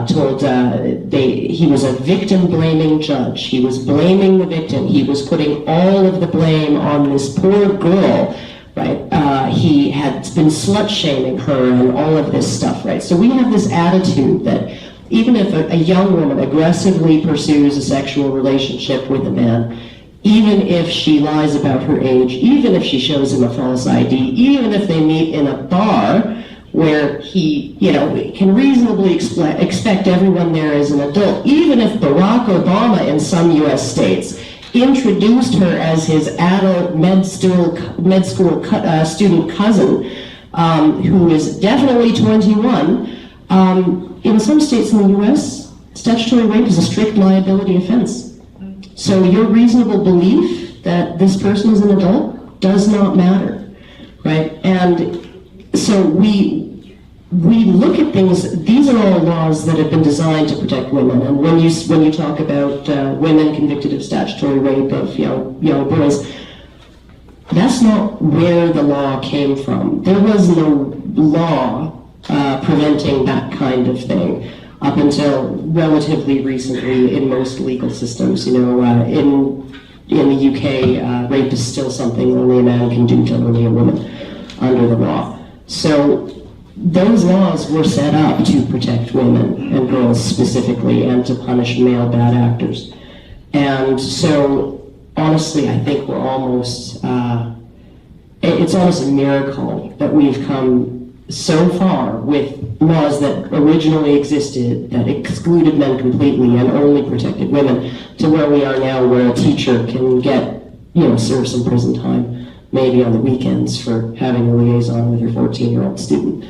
He was a victim-blaming judge. He was blaming the victim. He was putting all of the blame on this poor girl, right? He had been slut-shaming her and all of this stuff, right? So we have this attitude that even if a young woman aggressively pursues a sexual relationship with a man, even if she lies about her age, even if she shows him a false ID, even if they meet in a bar where he, can reasonably expect everyone there as an adult, even if Barack Obama in some U.S. states introduced her as his adult med school student cousin, who is definitely 21, in some states in the U.S., statutory rape is a strict liability offense. So your reasonable belief that this person is an adult does not matter, right? And so we look at things. These are all laws that have been designed to protect women. And when you talk about women convicted of statutory rape of young boys, that's not where the law came from. There was no law preventing that kind of thing up until relatively recently in most legal systems. In the UK, rape is still something only a man can do to only a woman. under the law. So those laws were set up to protect women and girls specifically and to punish male bad actors. And so honestly, I think we're almost, it's almost a miracle that we've come so far with laws that originally existed that excluded men completely and only protected women to where we are now, where a teacher can get, serve some prison time, maybe on the weekends for having a liaison with her 14-year-old student.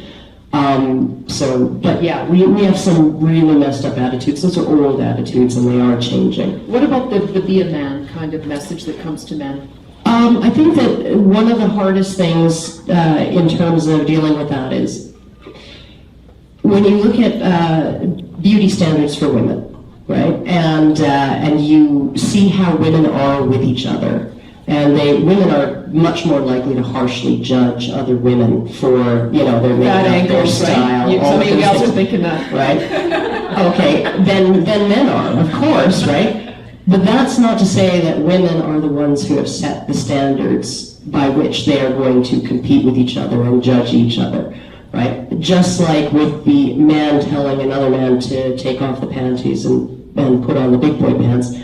But yeah, we have some really messed up attitudes. Those are old attitudes and they are changing. What about the be a man kind of message that comes to men? I think that one of the hardest things in terms of dealing with that is when you look at beauty standards for women, right? And you see how women are with each other. And women are much more likely to harshly judge other women for, their makeup, their style. Right? All Some of you those gals are things. thinking that. Right? Okay, then men are, of course, right? But that's not to say that women are the ones who have set the standards by which they are going to compete with each other and judge each other, right? Just like with the man telling another man to take off the panties and put on the big boy pants,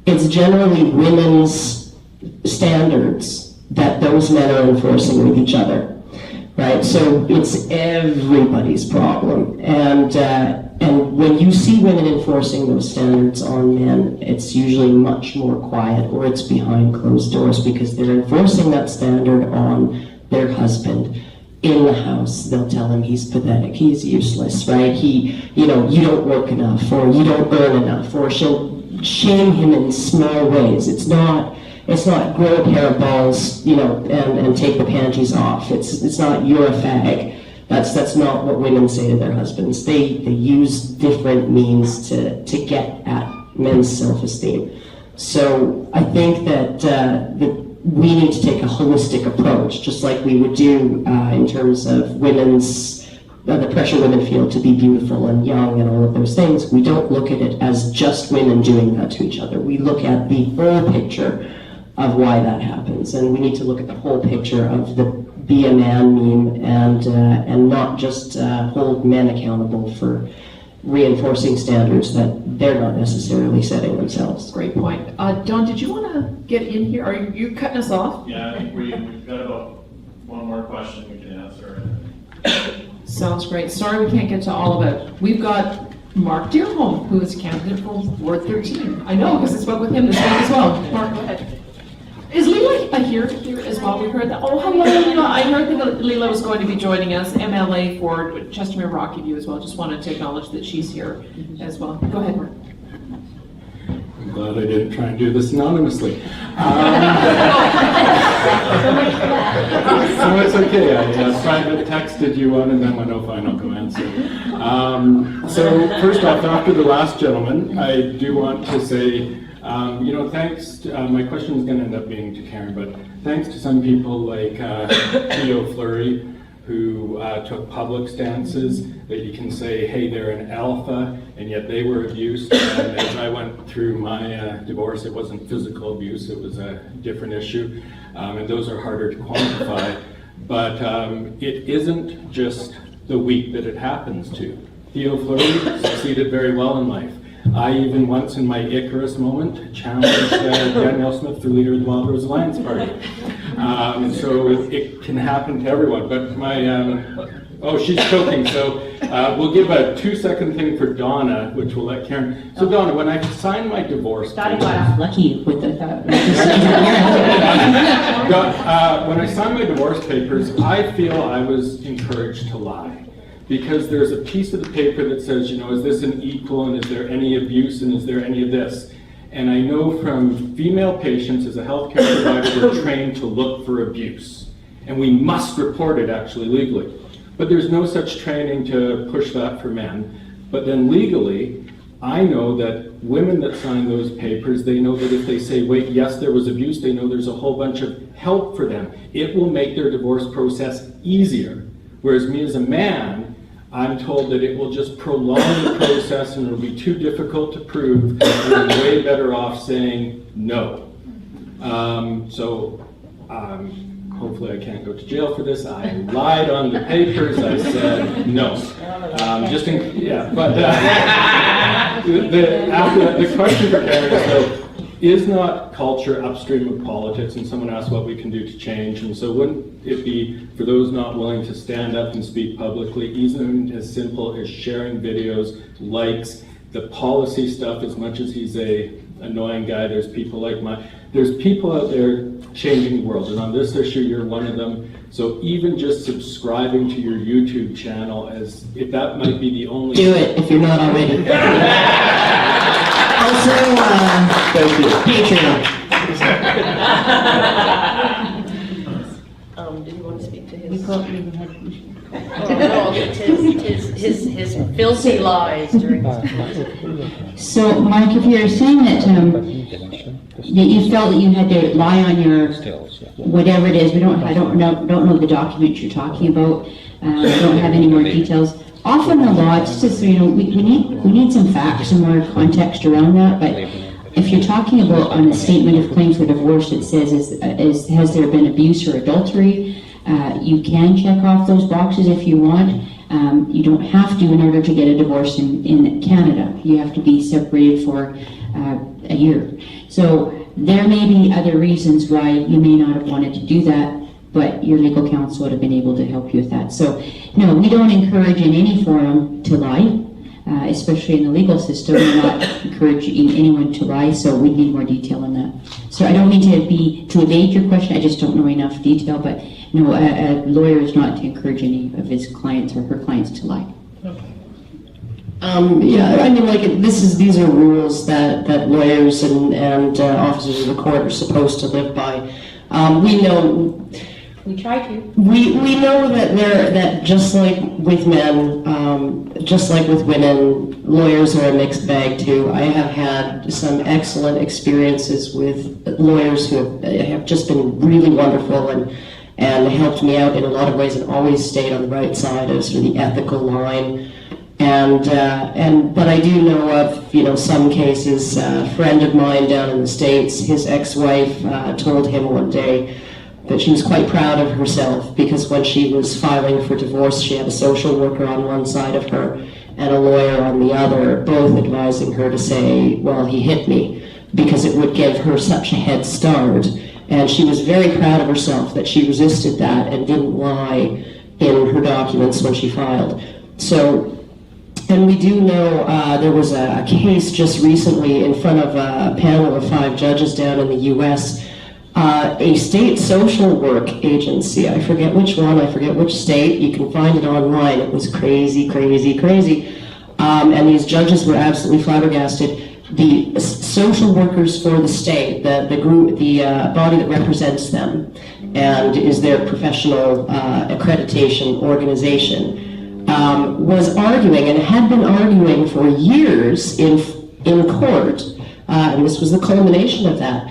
it's generally women's standards that those men are enforcing with each other, right? So it's everybody's problem. And when you see women enforcing those standards on men, it's usually much more quiet or it's behind closed doors because they're enforcing that standard on their husband. In the house, they'll tell him he's pathetic, he's useless, right? You don't work enough, or you don't earn enough, or she'll shame him in small ways. It's not grow a pair of balls, and take the panties off. It's not you're a fag. That's not what women say to their husbands. They use different means to get at men's self-esteem. So I think that we need to take a holistic approach, just like we would do in terms of the pressure women feel to be beautiful and young and all of those things. We don't look at it as just women doing that to each other. We look at the whole picture of why that happens, and we need to look at the whole picture of the be a man meme and not just hold men accountable for reinforcing standards that they're not necessarily setting themselves. Great point. Don, did you want to get in here? Are you cutting us off? Yeah, I think we've got about one more question we can answer. Sounds great. Sorry we can't get to all of it. We've got Mark Dearholm, who is candidate for Ward 13. I know, because I spoke with him this week as well. Mark, go ahead. Is Leela here as well? We heard that. Oh, hello, Leela. I heard that Leela was going to be joining us, MLA for Chestermere Rockview as well. Just wanted to acknowledge that she's here as well. Go ahead, Mark. I'm glad I didn't try and do this anonymously. So it's okay. I private texted you one and then went, oh fine, I'll go answer. So first off, after the last gentleman, I do want to say, thanks, my question is going to end up being to Karen, but thanks to some people like Theo Fleury, who took public stances that you can say, hey, they're an alpha, and yet they were abused. And as I went through my divorce, it wasn't physical abuse, it was a different issue, and those are harder to quantify. But it isn't just the weak that it happens to. Theo Fleury succeeded very well in life. I even once in my Icarus moment challenged Danielle Smith for leader of the Wild Rose Alliance Party. So it can happen to everyone, but she's choking, so we'll give a 2-second thing for Donna, which will let Karen. So Donna, when I signed my divorce papers, Lucky with the when I signed my divorce papers, I feel I was encouraged to lie. Because there's a piece of the paper that says, is this an equal, and is there any abuse, and is there any of this? And I know from female patients as a healthcare provider, we're trained to look for abuse. And we must report it actually legally. But there's no such training to push that for men. But then legally, I know that women that sign those papers, they know that if they say, wait, yes, there was abuse, they know there's a whole bunch of help for them. It will make their divorce process easier. Whereas me as a man, I'm told that it will just prolong the process and it'll be too difficult to prove, and I'm way better off saying no. So hopefully I can't go to jail for this. I lied on the papers. I said no. But the question for Karen is though, is not culture upstream of politics? And someone asked what we can do to change. And so wouldn't it be, for those not willing to stand up and speak publicly, even as simple as sharing videos, likes, the policy stuff, as much as he's a annoying guy, there's people like there's people out there changing the world. And on this issue, you're one of them. So even just subscribing to your YouTube channel, as if that might be the only... Do it if you're not already. Also, Patreon. Did you want to speak to his? No, his filthy lies during his. So, Mark, if you're saying that you felt that you had to lie on your whatever it is, I don't know the document you're talking about. I don't have any more details. Often the law, it's just, we need some facts and more context around that. But if you're talking about on a statement of claims for divorce, it says has there been abuse or adultery? You can check off those boxes if you want. You don't have to in order to get a divorce in Canada. You have to be separated for a year. So there may be other reasons why you may not have wanted to do that, but your legal counsel would have been able to help you with that. So no, we don't encourage in any forum to lie, especially in the legal system. We're not encouraging anyone to lie, so we need more detail on that. So I don't mean to evade your question, I just don't know enough detail, but no, a lawyer is not to encourage any of his clients or her clients to lie. These are rules that lawyers and officers of the court are supposed to live by. We try to. We know that just like with men, just like with women, lawyers are a mixed bag too. I have had some excellent experiences with lawyers who have just been really wonderful and helped me out in a lot of ways and always stayed on the right side of sort of the ethical line. But I do know of some cases. A friend of mine down in the States, his ex-wife told him one day that she was quite proud of herself because when she was filing for divorce, she had a social worker on one side of her and a lawyer on the other, both advising her to say, well, he hit me, because it would give her such a head start. And she was very proud of herself that she resisted that and didn't lie in her documents when she filed. So, and we do know there was a case just recently in front of a panel of 5 judges down in the U.S., a state social work agency, I forget which one, I forget which state, you can find it online, it was crazy. And these judges were absolutely flabbergasted. The social workers for the state, the group, the body that represents them and is their professional accreditation organization, was arguing and had been arguing for years in court, and this was the culmination of that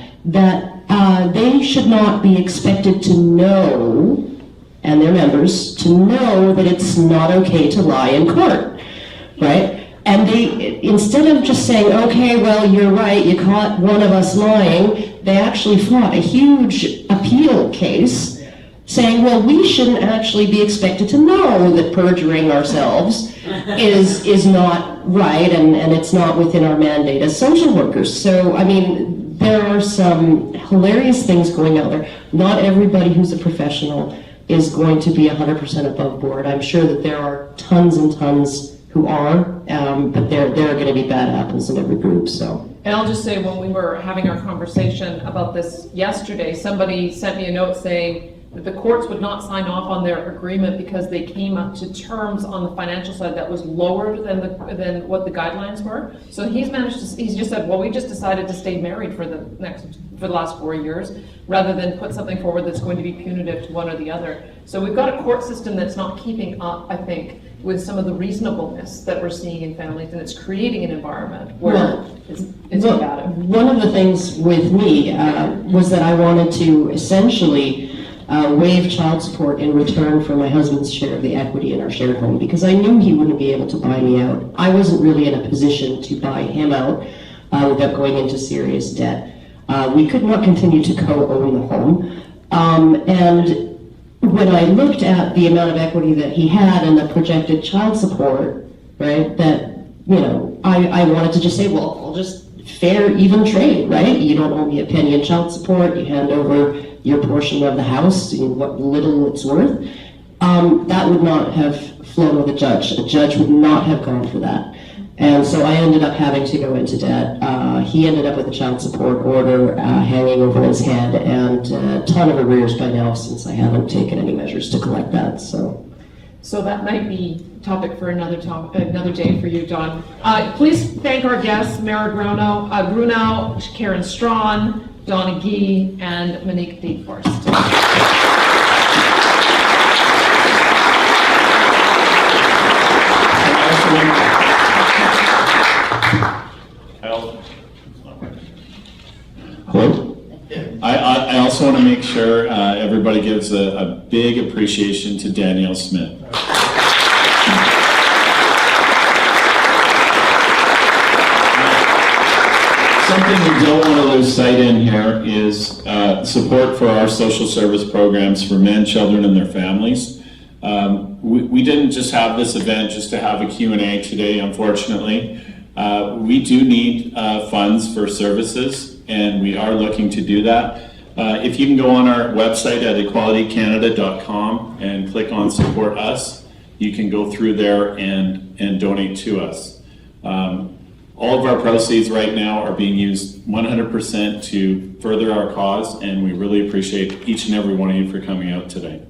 they should not be expected to know, and their members, to know that it's not okay to lie in court, right? And they, instead of just saying, okay, well, you're right, you caught one of us lying, they actually fought a huge appeal case saying, well, we shouldn't actually be expected to know that perjuring ourselves is not right and it's not within our mandate as social workers. So, I mean, there are some hilarious things going out there. Not everybody who's a professional is going to be 100% above board. I'm sure that there are tons and tons who are, but there are going to be bad apples in every group. So. And I'll just say, when we were having our conversation about this yesterday, somebody sent me a note saying that the courts would not sign off on their agreement because they came up to terms on the financial side that was lower than what the guidelines were. So he's just said, well, we just decided to stay married for the last 4 years, rather than put something forward that's going to be punitive to one or the other. So we've got a court system that's not keeping up, I think, with some of the reasonableness that we're seeing in families, and it's creating an environment where it's combative. One of the things with me was that I wanted to essentially waive child support in return for my husband's share of the equity in our shared home, because I knew he wouldn't be able to buy me out. I wasn't really in a position to buy him out without going into serious debt. We could not continue to co-own the home. And when I looked at the amount of equity that he had and the projected child support, right, that, you know, I wanted to just say, well, I'll just fair, even trade, right? You don't owe me a penny in child support, you hand over your portion of the house, what little it's worth. That would not have flown with a judge. A judge would not have gone for that. And so I ended up having to go into debt. He ended up with a child support order hanging over his head and a ton of arrears by now since I haven't taken any measures to collect that, so. So that might be topic for another day for you, Don. Please thank our guests, Mara Grunau, Karen Straughan, Donna Gee, and Monique Deetforst. Hello? I also want to make sure everybody gives a big appreciation to Danielle Smith. Something we don't want to lose sight in here is support for our social service programs for men, children, and their families. We didn't just have this event just to have a Q&A today, unfortunately. We do need funds for services, and we are looking to do that. If you can go on our website at equalitycanada.com and click on Support Us, you can go through there and donate to us. All of our proceeds right now are being used 100% to further our cause, and we really appreciate each and every one of you for coming out today.